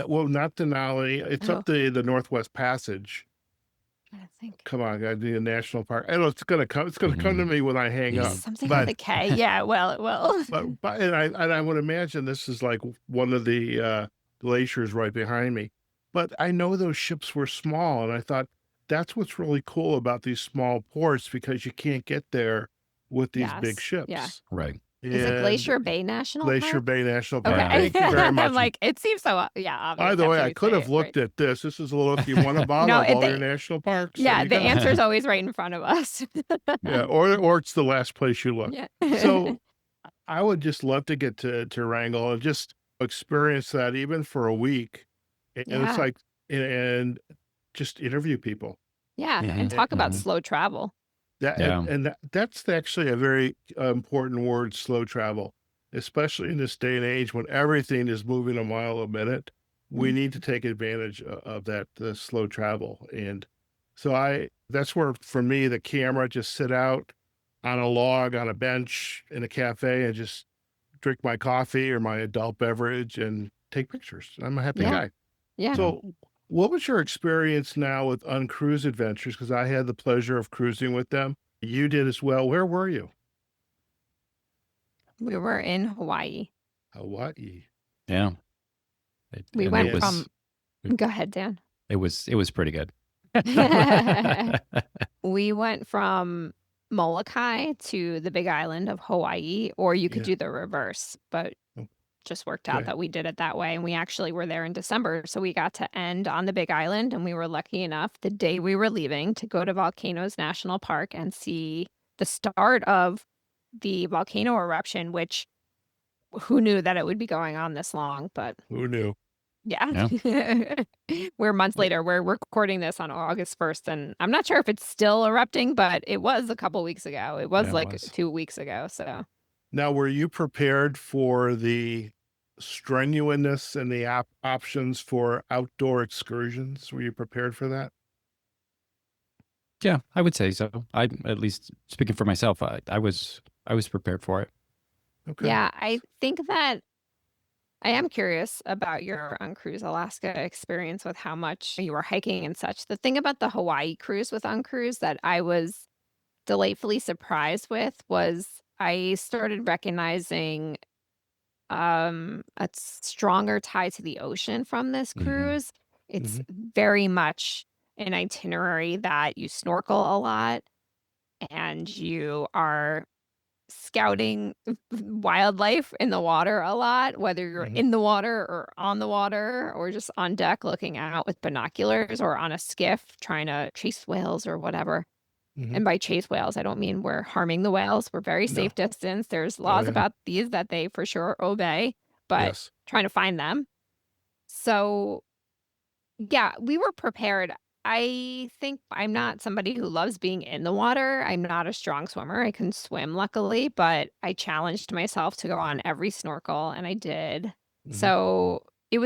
well, not Denali. It's Oh, up the Northwest Passage. I think Come on, gotta do a national park. I know it's gonna come. It's gonna come to Hmm. me when I hang it's up. Hmm. something with But a K. Yeah, well, it will. and I would imagine this is like one of the glaciers right behind me. But I know those ships were small, and I thought that's what's really cool about these small ports, because you can't get there with these big Yes. Yeah. ships. Right. Is it And Glacier Bay National Glacier Park? Bay National Park. Yeah. Okay. Thank you very I'm much. like, it seems so, yeah, By obvious the way, after I you could say have it, right? looked at this. This is a little, if you want to bottle No, of all your national parks, there yeah, you the go. answer is always right in front of us. Yeah, or it's the last place you look. Yeah. So I would just love to get to Wrangell and just experience that even for a week. And it's Yeah. like, and just interview people. Yeah. Hmm. And And talk about Hmm. slow travel. Yeah. that's actually a very important word, slow travel, especially in this day and age when everything is moving a mile a minute. We Mm. need to take advantage of that slow travel. And so that's where, for me, the camera, just sit out on a log on a bench in a cafe and just drink my coffee or my adult beverage and take pictures. I'm a happy Yeah. guy. Yeah. Yeah. So, what was your experience now with Uncruise Adventures? Because I had the pleasure of cruising with them. You did as well. Where were you? We were in Hawaii. Hawaii. Yeah. We And it went And from, was it, go ahead, Dan. it was pretty good. We went from Molokai to the big island of Hawaii, or you could yeah, do the reverse, but just worked out okay. that we did it that way. And we actually were there in December. So we got to end on the big island. And we were lucky enough the day we were leaving to go to Volcanoes National Park and see the start of the volcano eruption, which who knew that it would be going on this long? But Who knew? yeah. Yeah. We're months Well, later. We're recording this on August 1st. And I'm not sure if it's still erupting, but it was a couple weeks ago. It was Yeah, it like was. 2 weeks ago. So now, were you prepared for the strenuousness and the options for outdoor excursions? Were you prepared for that? Yeah, I would say so. I, at least speaking for myself, I was prepared for it. Okay. yeah, I think that I am curious about your Uncruise Alaska experience with how much you were hiking and such. The thing about the Hawaii cruise with Uncruise that I was delightfully surprised with was I started recognizing a stronger tie to the ocean from this Hmm. cruise. It's Hmm. very much an itinerary that you snorkel a lot and you are scouting wildlife in the water a lot, whether you're Hmm. in the water or on the water or just on deck looking out with binoculars or on a skiff trying to chase whales or whatever. Hmm. And by chase whales, I don't mean we're harming the whales. We're very No. safe distance. There's Oh, laws yeah. about these that they for sure obey, but Yes. trying to find them. So yeah, we were prepared. I think I'm not somebody who loves being in the water. I'm not a strong swimmer. I can swim, luckily, but I challenged myself to go on every snorkel, and I did. Hmm. So it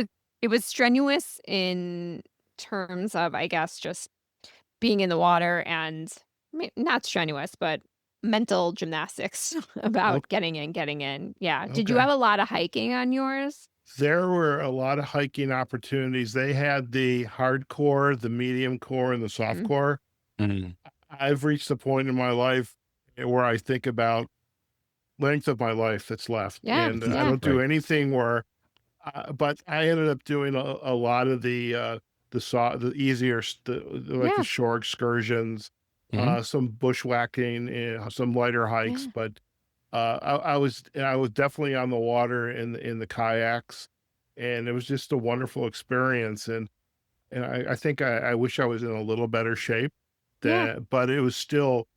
was strenuous in terms of, I guess, just being in the water and not strenuous, but mental gymnastics about getting in, getting in. Yeah. Did you Okay. have a lot of hiking on yours? There were a lot of hiking opportunities. They had the hardcore, the medium core, and the soft Mm, core. Hmm. I've reached a point in my life where I think about length of my life that's left, yeah. and I Yeah. don't do Right. anything where. But I ended up doing a lot of the easier, like the Yeah. shore excursions, Hmm. some bushwhacking, some lighter hikes. Yeah. But I was definitely on the water in the kayaks, and it was just a wonderful experience. And I think I wish I was in a little better shape, Yeah. but it was still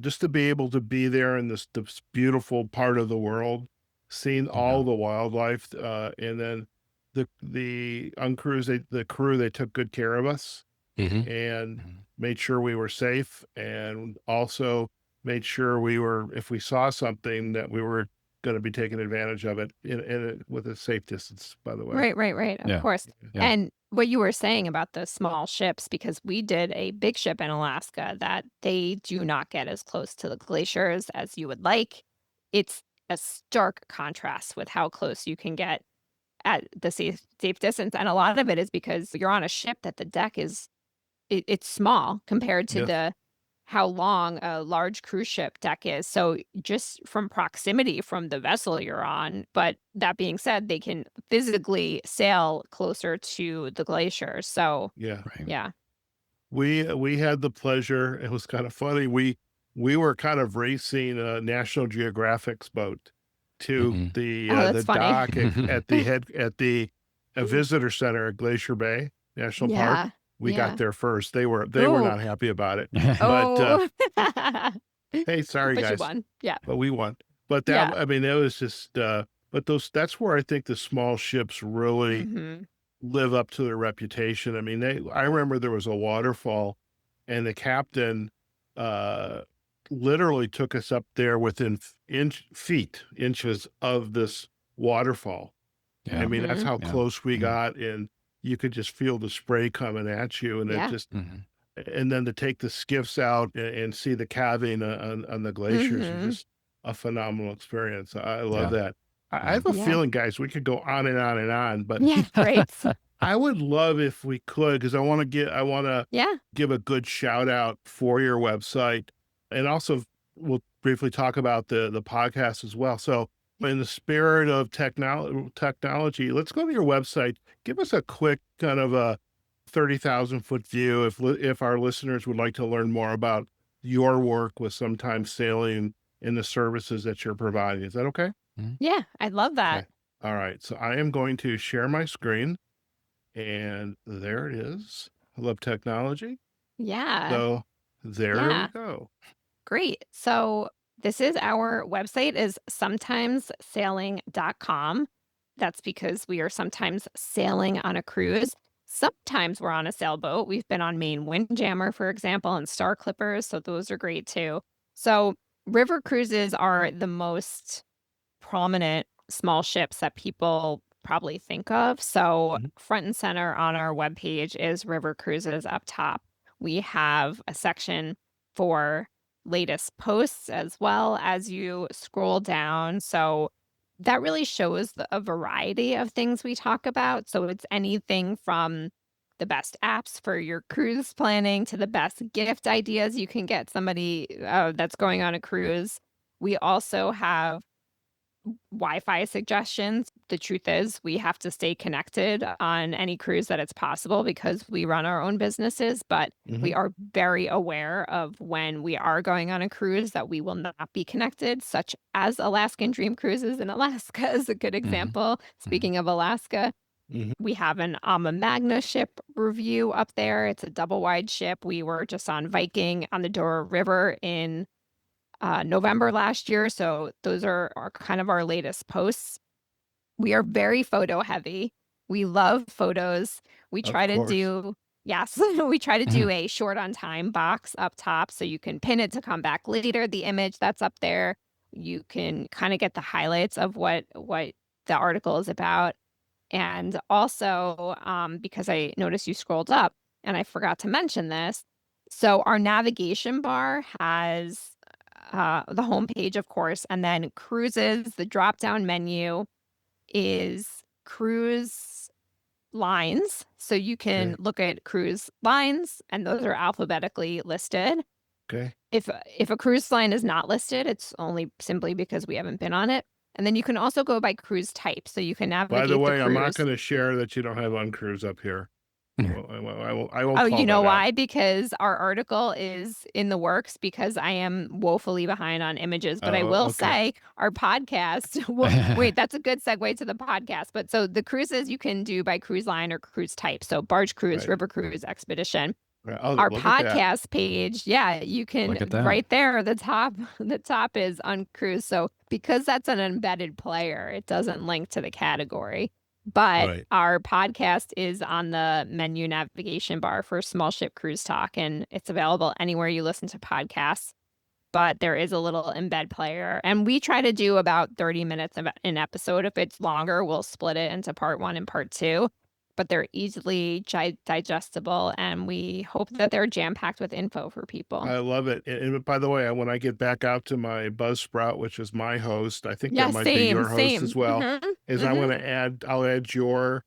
just to be able to be there in this beautiful part of the world, seeing Yeah. all the wildlife, and then the uncruise, the crew, they took good care of us, Hmm. and Hmm. made sure we were safe, and also made sure we were, if we saw something, that we were going to be taking advantage of it with a safe distance, by the way. Right, of Yeah. course. Yeah. And what you were saying about the small ships, because we did a big ship in Alaska that they do not get as close to the glaciers as you would like. It's a stark contrast with how close you can get at the safe distance. And a lot of it is because you're on a ship that the deck is it's small compared to Yes. the how long a large cruise ship deck is. So just from proximity from the vessel you're on, but that being said, they can physically sail closer to the glacier. So Yeah. Right. yeah. We had the pleasure. It was kind of funny. We were kind of racing a National Geographic's boat to Hmm. Oh, the that's funny. dock at the visitor center at Glacier Bay National Park. Yeah. We got Yeah. there first. They were Oh. not happy about it, but Oh. hey, sorry But you guys, won. Yeah. but we won. But Yeah. I mean, it was just. But that's where I think the small ships really Mhm. live up to their reputation. I mean, I remember there was a waterfall, and the captain uh literally took us up there within inches of this waterfall. I Yeah. mean, that's Mhm. how Yeah. close we Mhm. got, and you could just feel the spray coming at you, and it Yeah. just, Mhm. and then to take the skiffs out and see the calving on the glaciers was Mhm. just a phenomenal experience. I love Yeah. that. I Yeah. have a Yeah. feeling, guys, we could go on and on and on, but Yeah. Right. I would love if we could, because I want to Yeah. give a good shout out for your website, and also we'll briefly talk about the podcast as well. So, in the spirit of technology, let's go to your website. Give us a quick kind of a 30,000-foot view, if our listeners would like to learn more about your work with sometimes sailing and the services that you're providing. Is that okay? Mhm. Yeah. I love that. Okay. All right. So I am going to share my screen. And there it is. I love technology. Yeah. So there we Yeah. go. Great. So this is our website is sometimessailing.com. That's because we are sometimes sailing on a cruise. Sometimes we're on a sailboat. We've been on Maine Windjammer, for example, and Star Clippers. So those are great too. So river cruises are the most prominent small ships that people probably think of. So Mhm. front and center on our webpage is river cruises up top. We have a section for latest posts as well as you scroll down. So that really shows a variety of things we talk about. So it's anything from the best apps for your cruise planning to the best gift ideas you can get somebody that's going on a cruise. We also have Wi-Fi suggestions. The truth is, we have to stay connected on any cruise that it's possible because we run our own businesses, but we Mhm. are very aware of when we are going on a cruise that we will not be connected, such as Alaskan Dream Cruises in Alaska is a good Mhm. example. Mhm. Speaking of Alaska, Mhm. we have an Alma Magna ship review up there. It's a double wide ship. We were just on Viking on the Dora River in November last year. So those are kind of our latest posts. We are very photo heavy. We love photos. We Of try to course. do, yes, we try to do Mhm. a short on time box up top so you can pin it to come back later. The image that's up there, you can kind of get the highlights of what the article is about. And also, because I noticed you scrolled up and I forgot to mention this. So our navigation bar has the homepage, of course, and then cruises, the drop down menu is cruise lines. So you can Okay. look at cruise lines, and those are alphabetically listed. Okay. If a cruise line is not listed, it's only simply because we haven't been on it. And then you can also go by cruise type, so you can By the navigate the way, I'm not cruise. going to share that you don't have uncruise up here. I won't Oh, call you know that out. why? Because our article is in the works because I am woefully behind on images. But I Oh, will okay. say our podcast, wait, that's a good segue to the podcast. But so the cruises you can do by cruise line or cruise type. So barge cruise, Right. river cruise, expedition. Right. Oh, Our look at that. podcast page, yeah, you can Look at that. right there, the top is on cruise. So because that's an embedded player, it doesn't link to the category. But Right. our podcast is on the menu navigation bar for Small Ship Cruise Talk, and it's available anywhere you listen to podcasts. But there is a little embed player, and we try to do about 30 minutes of an episode. If it's longer, we'll split it into part 1 and part 2. But they're easily digestible, and we hope that they're jam-packed with info for people. I love it. And by the way, when I get back out to my Buzzsprout, which is my host, I think that Yeah, might be same, your host same. as well, is I want Mhm. to I'll add your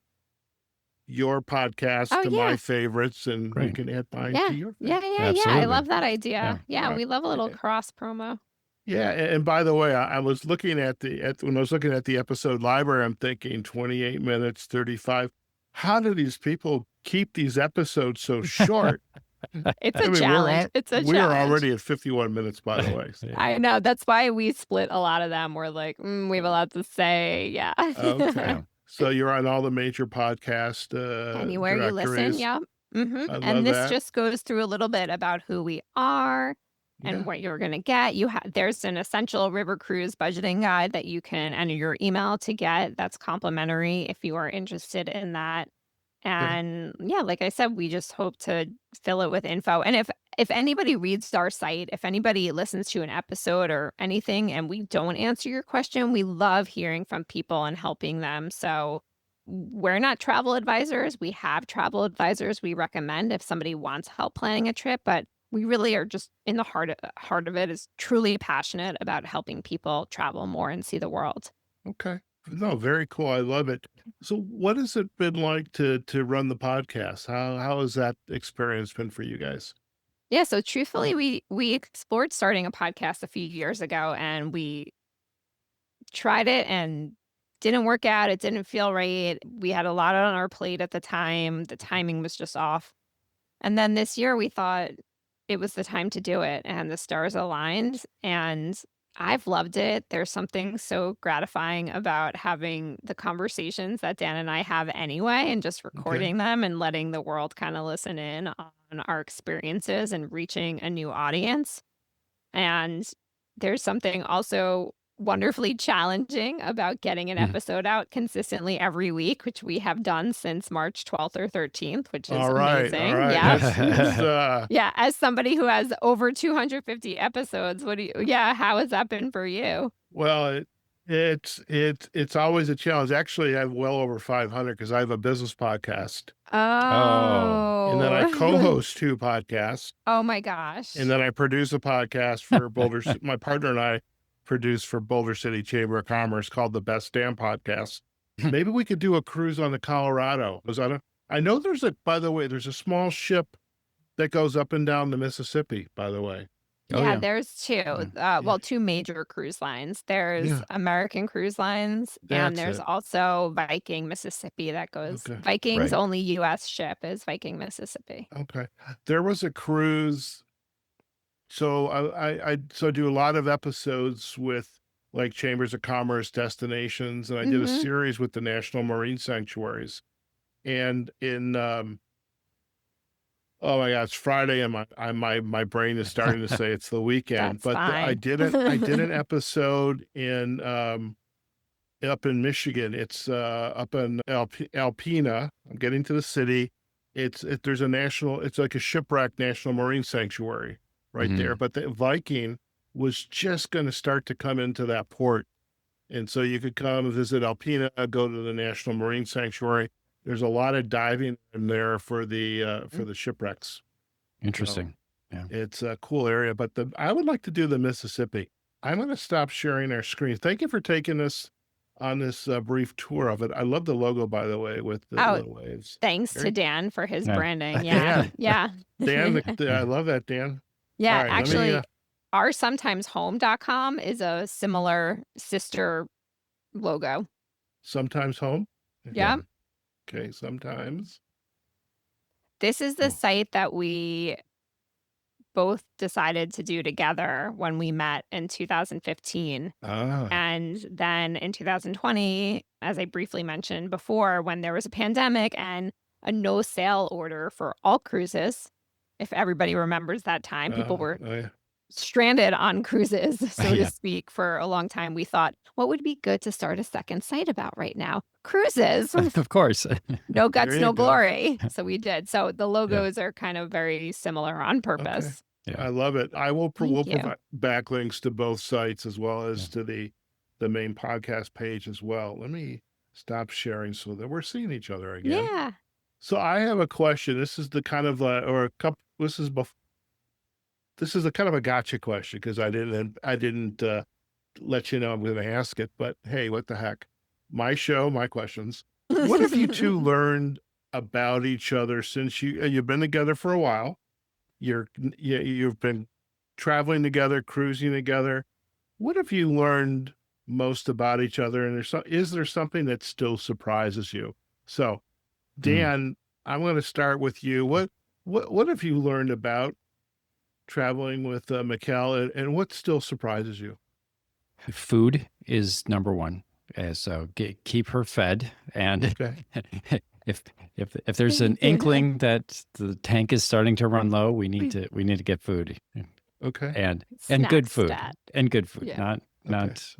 podcast Oh, to yeah. my favorites, and you Great. can add mine Yeah. to your Yeah, favorite. yeah, yeah. I Absolutely. love that Yeah. idea. Yeah, Right. we love a little cross promo. Yeah, and by the way, I was looking at when I was looking at the episode library, I'm thinking 28 minutes, 35. How do these people keep these episodes so short? It's I a mean, challenge. It's a we are challenge. already at 51 minutes, by the way. Yeah. I know. That's why we split a lot of them. We're like, we have a lot to say. Yeah. Okay. Yeah. So you're on all the major podcast Anywhere you listen. directories. Yep. I And love this that. just goes through a little bit about who we are and Yeah. what you're going to get. There's an essential river cruise budgeting guide that you can enter your email to get. That's complimentary if you are interested in that. Okay. And yeah, like I said, we just hope to fill it with info. And if anybody reads our site, if anybody listens to an episode or anything and we don't answer your question, we love hearing from people and helping them. So we're not travel advisors. We have travel advisors we recommend if somebody wants help planning a trip, but we really are just in the heart of it is truly passionate about helping people travel more and see the world. Okay. No, very cool. I love it. So what has it been like to run the podcast? How has that experience been for you guys? Yeah, so truthfully, we explored starting a podcast a few years ago, and we tried it and didn't work out. It didn't feel right. We had a lot on our plate at the time. The timing was just off. And then this year we thought it was the time to do it, and the stars aligned, and I've loved it. There's something so gratifying about having the conversations that Dan and I have anyway and just Okay. recording them and letting the world kind of listen in on our experiences and reaching a new audience. And there's something also wonderfully challenging about getting an Mhm. episode out consistently every week, which we have done since March 12th or 13th, which is All right. All amazing. right. Yeah. That's Yeah. As somebody who has over 250 episodes, how has that been for you? well, it's always a challenge. Actually, I have well over 500 because I have a business podcast, Oh. and then I Oh, co-host 2 podcasts, oh my and gosh. then I produce a podcast for my partner and I produce for Boulder City Chamber of Commerce called the Best Damn Podcast. Maybe we could do a cruise on the Colorado. I know by the way, there's a small ship that goes up and down the Mississippi, by the way. Oh, Yeah, yeah. there's two. Yeah. Yeah. Two major cruise lines. There's Yeah, American Cruise Lines, and that's there's it. also Viking Mississippi that goes. Okay. Viking's Right. only U.S. ship is Viking Mississippi. Okay. There was a cruise. So I do a lot of episodes with like chambers of commerce destinations, and I did a Hmm. series with the National Marine Sanctuaries. And oh my God, it's Friday, and my brain is starting to say it's the weekend. That's But fine. I did an episode in up in Michigan. It's up in Alpena. I'm getting to the city. There's it's like a shipwreck National Marine Sanctuary right there. Mhm. But the Viking was just going to start to come into that port, and so you could come visit Alpena, go to the National Marine Sanctuary. There's a lot of diving in there for the shipwrecks. So Interesting. Yeah. it's a cool area. But I would like to do the Mississippi. I'm going to stop sharing our screen. Thank you for taking us on this brief tour of it. I love the logo, by the way, with the Oh, little waves. thanks to Very, Dan for his Yeah. branding. Yeah, yeah. Dan, I love that, Dan. All Yeah, right, let me. actually, our sometimeshome.com is a similar sister logo. Sometimes home. Yeah. Okay, sometimes. This is the Oh, site that we both decided to do together when we met in 2015. ah, And then in 2020, as I briefly mentioned before, when there was a pandemic and a no sail order for all cruises, if everybody remembers that time, people were oh, yeah. stranded on cruises, so to Yeah. speak, for a long time, we thought, what would be good to start a second site about right now? Cruises. Of course. No guts, There you no go. glory. So we did. So the Yeah. logos are kind of very similar on Okay. purpose. Yeah. I love it. We'll Thank you. provide backlinks to both sites as well Yeah. as to the main podcast page as well. Let me stop sharing so that we're seeing each other again. Yeah. So I have a question. This is the kind of or a couple. This is a kind of a gotcha question because I didn't let you know I'm going to ask it. But hey, what the heck? My show, my questions. What have you two learned about each other since you've been together for a while? You've been traveling together, cruising together. What have you learned most about each other? And is there something that still surprises you? So, Mm. Dan, I'm going to start with you. What have you learned about traveling with Mikkel, and what still surprises you? Food is number one. So keep her fed, and Okay. if there's an inkling that the tank is starting to run low, we need to get food, Okay. and Snack good food, stat. and good food, Yeah. not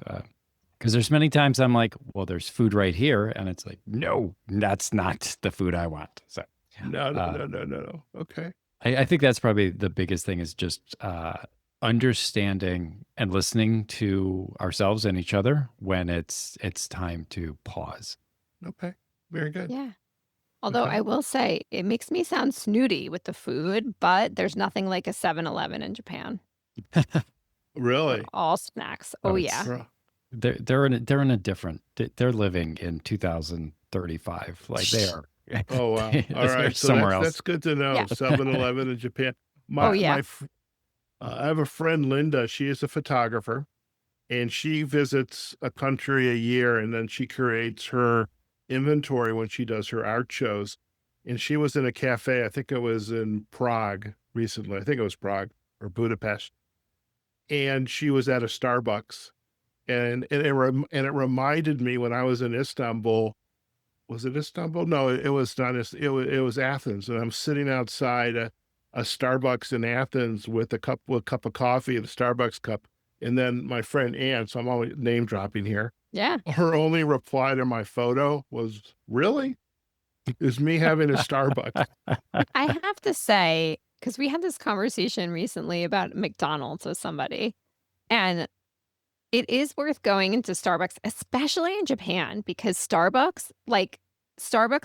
because there's many times I'm like, well, there's food right here, and it's like, no, that's not the food I want. So No. Okay. I think that's probably the biggest thing is just understanding and listening to ourselves and each other when it's time to pause. Okay. Very good. Yeah. Although Okay. I will say it makes me sound snooty with the food, but there's nothing like a 7-Eleven in Japan for Really? all snacks. Oh, Oh it's yeah. Bro. they're in a different. They're living in 2035. Like they are. Oh wow. All They're right. So somewhere that's else. good to know. Yeah. 7-Eleven in Japan. Oh My yeah. I have a friend, Linda. She is a photographer, and she visits a country a year, and then she creates her inventory when she does her art shows. And she was in a cafe. I think it was in Prague recently. I think it was Prague or Budapest, and she was at a Starbucks, and it reminded me when I was in Istanbul. Was it Istanbul? No, it was not. It was Athens, and I'm sitting outside a Starbucks in Athens with a cup of coffee, the Starbucks cup, and then my friend Ann. So I'm always name dropping here. Yeah. Her only reply to my photo was, "Really? Is me having a Starbucks?" I have to say, because we had this conversation recently about McDonald's with somebody, and it is worth going into Starbucks, especially in Japan, because Starbucks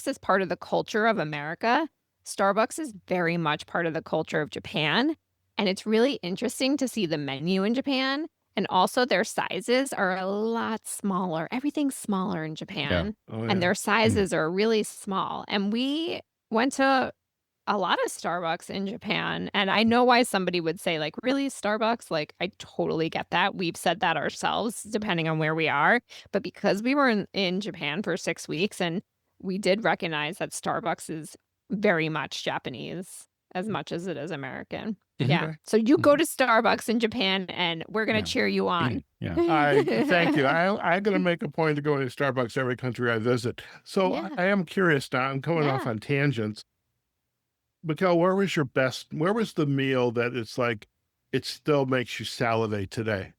is part of the culture of America. Starbucks is very much part of the culture of Japan. And it's really interesting to see the menu in Japan. And also their sizes are a lot smaller. Everything's smaller in Yeah. Japan. Oh And yeah. their sizes are really small. And we went to a lot of Starbucks in Japan, and I know why somebody would say, like, "Really, Starbucks?" Like, I totally get that. We've said that ourselves, depending on where we are. But because we were in Japan for 6 weeks, and we did recognize that Starbucks is very much Japanese as much as it is American. Yeah. Okay. So you go to Starbucks in Japan, and we're gonna Yeah. cheer you on. Yeah. Thank you. I'm going to make a point of going to Starbucks every country I visit. So Yeah. I am curious now. I'm going off Yeah. on tangents. Mikkel, where was the meal that it's like, it still makes you salivate today?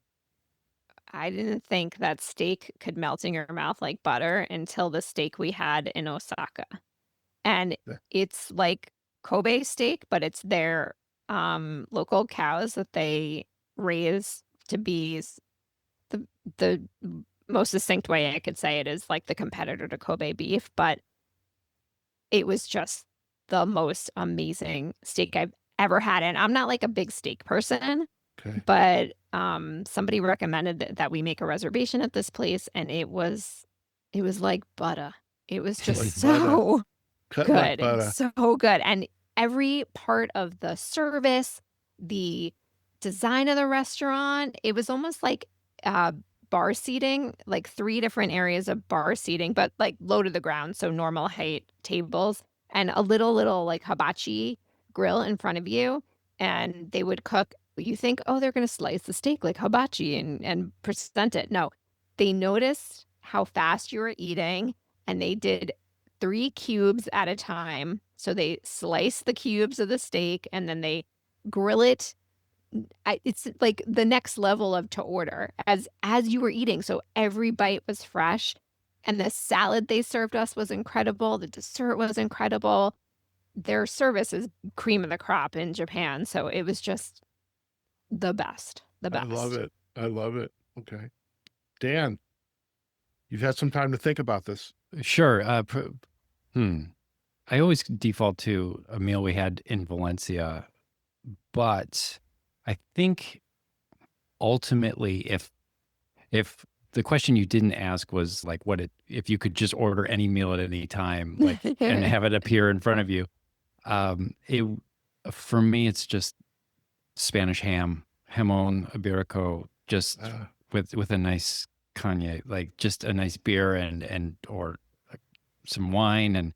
I didn't think that steak could melt in your mouth like butter until the steak we had in Osaka. And Yeah. it's like Kobe steak, but it's their local cows that they raise to be the most succinct way I could say it is like the competitor to Kobe beef, but it was just the most amazing steak I've ever had. And I'm not like a big steak person, Okay. but somebody recommended that we make a reservation at this place, and it was like butter. It was just Like butter. so Cut like good, butter. so good. And every part of the service, the design of the restaurant, it was almost like bar seating, like 3 different areas of bar seating, but like low to the ground, so normal height tables, and a little like hibachi grill in front of you. And they would cook. You think, oh, they're going to slice the steak like hibachi and present it. No, they noticed how fast you were eating, and they did 3 cubes at a time. So they slice the cubes of the steak, and then they grill it it's like the next level of to order as you were eating. So every bite was fresh, and the salad they served us was incredible. The dessert was incredible. Their service is cream of the crop in Japan, so it was just the best, the I love best. it. I love it. Okay. Dan, you've had some time to think about this. Sure. I always default to a meal we had in Valencia, but I think ultimately, if the question you didn't ask was like if you could just order any meal at any time, like and have it appear in front of you, it for me it's just Spanish ham, jamón ibérico, just Uh, with a nice cognac, like just a nice beer and or like some wine, and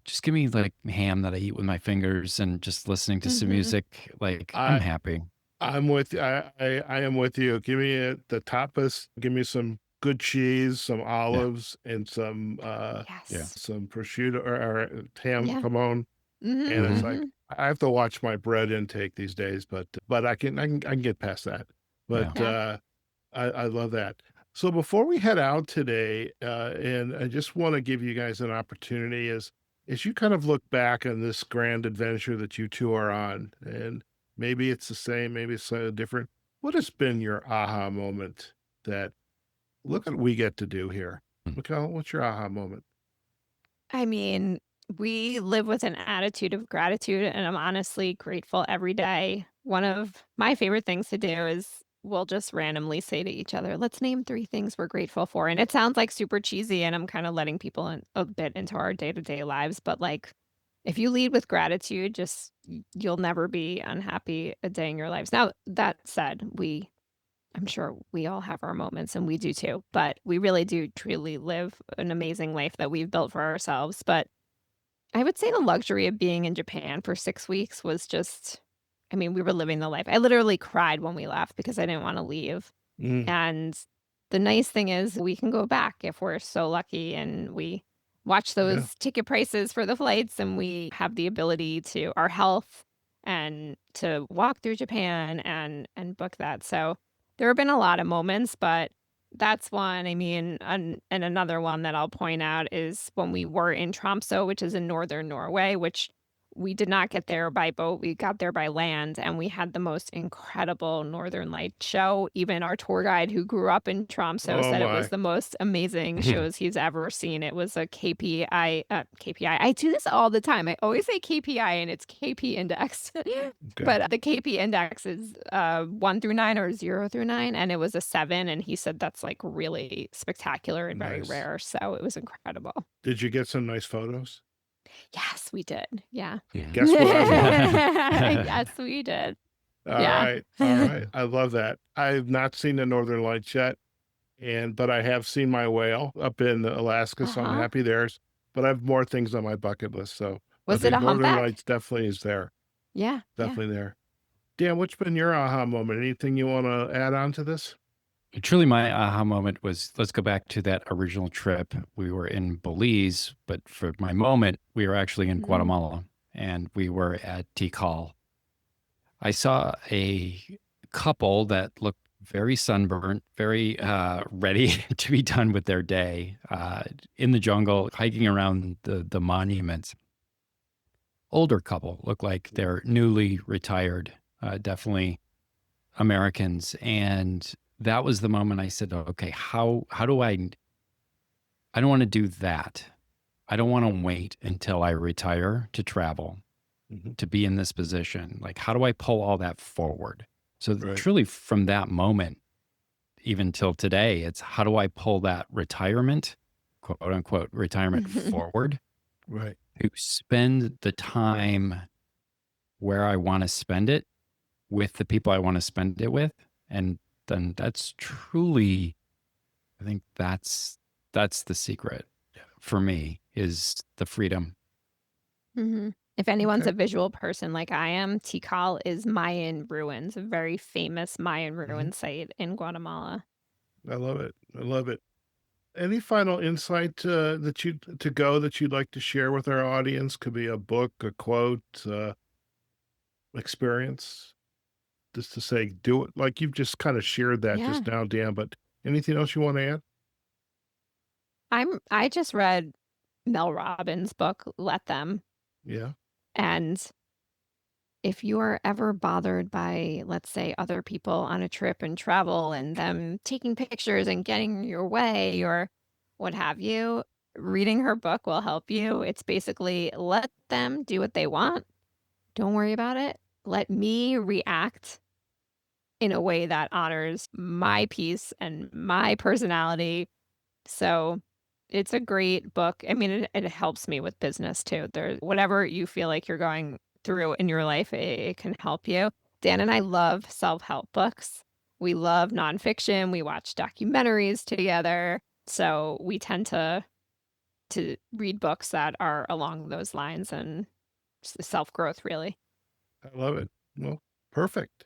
just give me like ham that I eat with my fingers and just listening to some Mhm. music. Like I'm I happy. I'm with you. I am with you. Give me the tapas. Give me some good cheese, some Yeah. olives, and Yeah. Yes. some prosciutto or ham Yeah. jamon. Mhm, And it's Hmm. like mhm. I have to watch my bread intake these days, but I can get past that. Yeah. But Yeah. I love that. So before we head out today, and I just want to give you guys an opportunity as you kind of look back on this grand adventure that you two are on, and maybe it's the same, maybe it's different. What has been your aha moment that look at what we get to do here? Mikkel, what's your aha moment? I mean, we live with an attitude of gratitude, and I'm honestly grateful every day. One of my favorite things to do is we'll just randomly say to each other, "Let's name 3 things we're grateful for." And it sounds like super cheesy, and I'm kinda letting people in a bit into our day-to-day lives, but, like, if you lead with gratitude, just you'll never be unhappy a day in your lives. Now, that said, I'm sure we all have our moments, and we do too, but we really do truly live an amazing life that we've built for ourselves. But I would say the luxury of being in Japan for 6 weeks was just I mean, we were living the life. I literally cried when we left because I didn't wanna leave, Mm, and the nice thing is we can go back if we're so lucky, and we watch yeah. those ticket prices for the flights, and we have the ability to our health and to walk through Japan and book that. So, there have been a lot of moments, but that's one. I mean, and another one that I'll point out is when we were in Tromsø, which is in northern Norway, which we did not get there by boat, we got there by land, and we had the most incredible Northern Lights show. Even our tour guide who grew up in Tromsø Oh said it was my. the most amazing shows he's ever seen. It was a KPI. I do this all the time. I always say KPI and it's KP index. Okay. But the KP index is 1 through 9 or 0 through 9, and it was a 7, and he said that's, like, really spectacular and very Nice. rare, so it was incredible. Did you get some nice photos? Yes, we did. Yeah. Yeah. Guess what I want? Yes, we did. All Yeah. right. All right. I love that. I've not seen the Northern Lights yet, but I have seen my whale up in Alaska, so I'm Uh-huh. happy there's. But I have more things on my bucket list, so but Was it the a Northern humpback? Lights definitely is there. Yeah, yeah. Definitely there. Dan, what's been your aha moment? Anything you want to add on to this? Truly, my aha moment was let's go back to that original trip. We were in Belize, but for my moment, we were actually in Mm. Guatemala and we were at Tikal. I saw a couple that looked very sunburnt, very ready to be done with their day in the jungle, hiking around the monuments. Older couple, looked like they're newly retired, definitely Americans. And that was the moment I said, okay, how do I don't want to do that. I don't want to wait until I retire to travel, Mhm. to be in this position. Like, how do I pull all that forward? So Right. truly from that moment, even till today, it's how do I pull that retirement, quote unquote, retirement forward Right. to spend the time where I want to spend it with the people I want to spend it with. And then that's truly, I think that's the secret for me is the freedom. Mhm. If anyone's Okay. a visual person like I am, Tikal is Mayan ruins, a very famous Mayan Mhm. ruin site in Guatemala. I love it. I love it. Any final insight that you'd like to share with our audience? Could be a book, a quote, experience. just to say, do it. Like you've just kind of shared that Yeah. just now, Dan, but anything else you want to add? I just read Mel Robbins' book, Let Them. Yeah. And if you are ever bothered by, let's say, other people on a trip and travel and them taking pictures and getting in your way or what have you, reading her book will help you. It's basically let them do what they want. Don't worry about it. Let me react in a way that honors my peace and my personality. So it's a great book. I mean, it helps me with business too. There, whatever you feel like you're going through in your life, it can help you. Dan and I love self-help books. We love nonfiction. We watch documentaries together. So we tend to read books that are along those lines and self-growth, really. I love it. Well, perfect.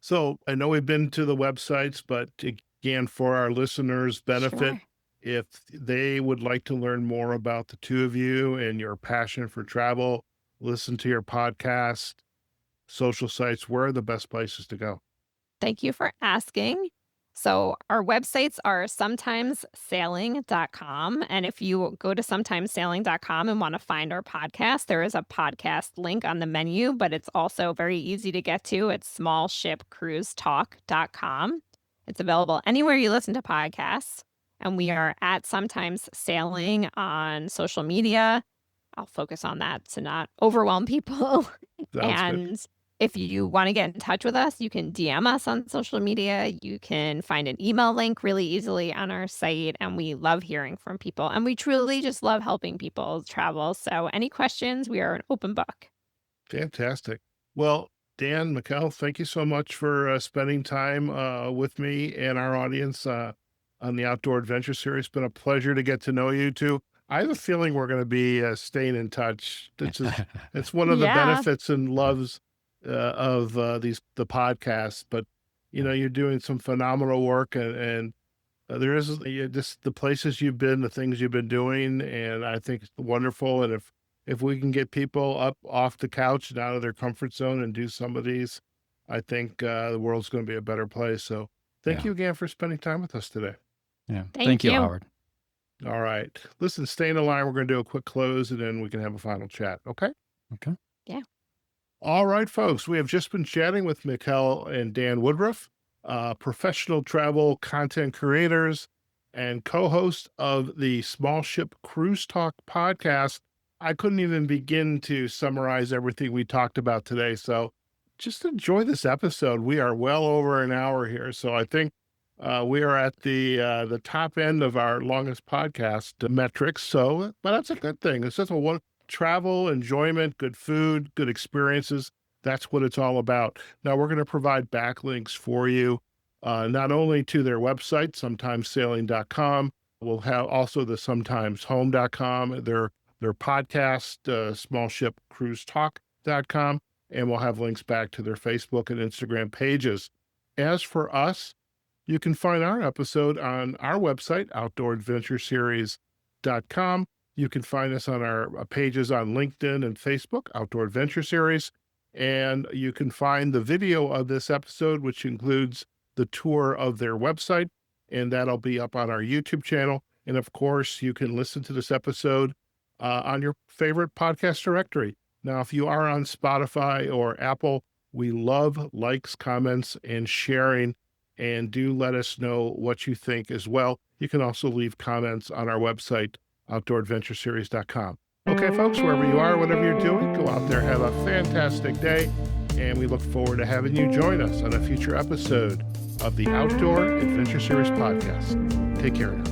So I know we've been to the websites, but again, for our listeners' benefit, Sure. if they would like to learn more about the two of you and your passion for travel, listen to your podcast, social sites, where are the best places to go? Thank you for asking. So, our websites are sometimessailing.com. And if you go to sometimessailing.com and want to find our podcast, there is a podcast link on the menu, but it's also very easy to get to. It's smallshipcruisetalk.com. It's available anywhere you listen to podcasts. And we are at Sometimes Sailing on social media. I'll focus on that to not overwhelm people. Sounds good. And if you want to get in touch with us, you can DM us on social media. You can find an email link really easily on our site. And we love hearing from people. And we truly just love helping people travel. So, any questions, we are an open book. Fantastic. Well, Dan, Mikkel, thank you so much for spending time with me and our audience on the Outdoor Adventure Series. It's been a pleasure to get to know you two. I have a feeling we're going to be staying in touch. It's one of the Yeah. benefits and loves of the podcast. But you know, you're doing some phenomenal work, and there is just the places you've been, the things you've been doing, and I think it's wonderful. And if we can get people up off the couch and out of their comfort zone and do some of these, I think the world's going to be a better place. So thank Yeah. you again for spending time with us today. Yeah. Thank Thank you, you. Howard. All right. Listen, stay in the line. We're going to do a quick close and then we can have a final chat. Okay. Okay. Yeah. All right, folks. We have just been chatting with Mikkel and Dan Woodruff, professional travel content creators and co-host of the Small Ship Cruise Talk podcast. I couldn't even begin to summarize everything we talked about today. So just enjoy this episode. We are well over an hour here. So I think we are at the top end of our longest podcast metrics. So, but that's a good thing. It's just a one travel, enjoyment, good food, good experiences. That's what it's all about. Now we're going to provide backlinks for you, not only to their website, sometimessailing.com. We'll have also the sometimeshome.com, their podcast, smallshipcruisetalk.com, and we'll have links back to their Facebook and Instagram pages. As for us, you can find our episode on our website, outdooradventureseries.com. You can find us on our pages on LinkedIn and Facebook, Outdoor Adventure Series. And you can find the video of this episode, which includes the tour of their website, and that'll be up on our YouTube channel. And of course, you can listen to this episode on your favorite podcast directory. Now, if you are on Spotify or Apple, we love likes, comments, and sharing. And do let us know what you think as well. You can also leave comments on our website, outdooradventureseries.com. Okay, folks, wherever you are, whatever you're doing, go out there, have a fantastic day. And we look forward to having you join us on a future episode of the Outdoor Adventure Series podcast. Take care now.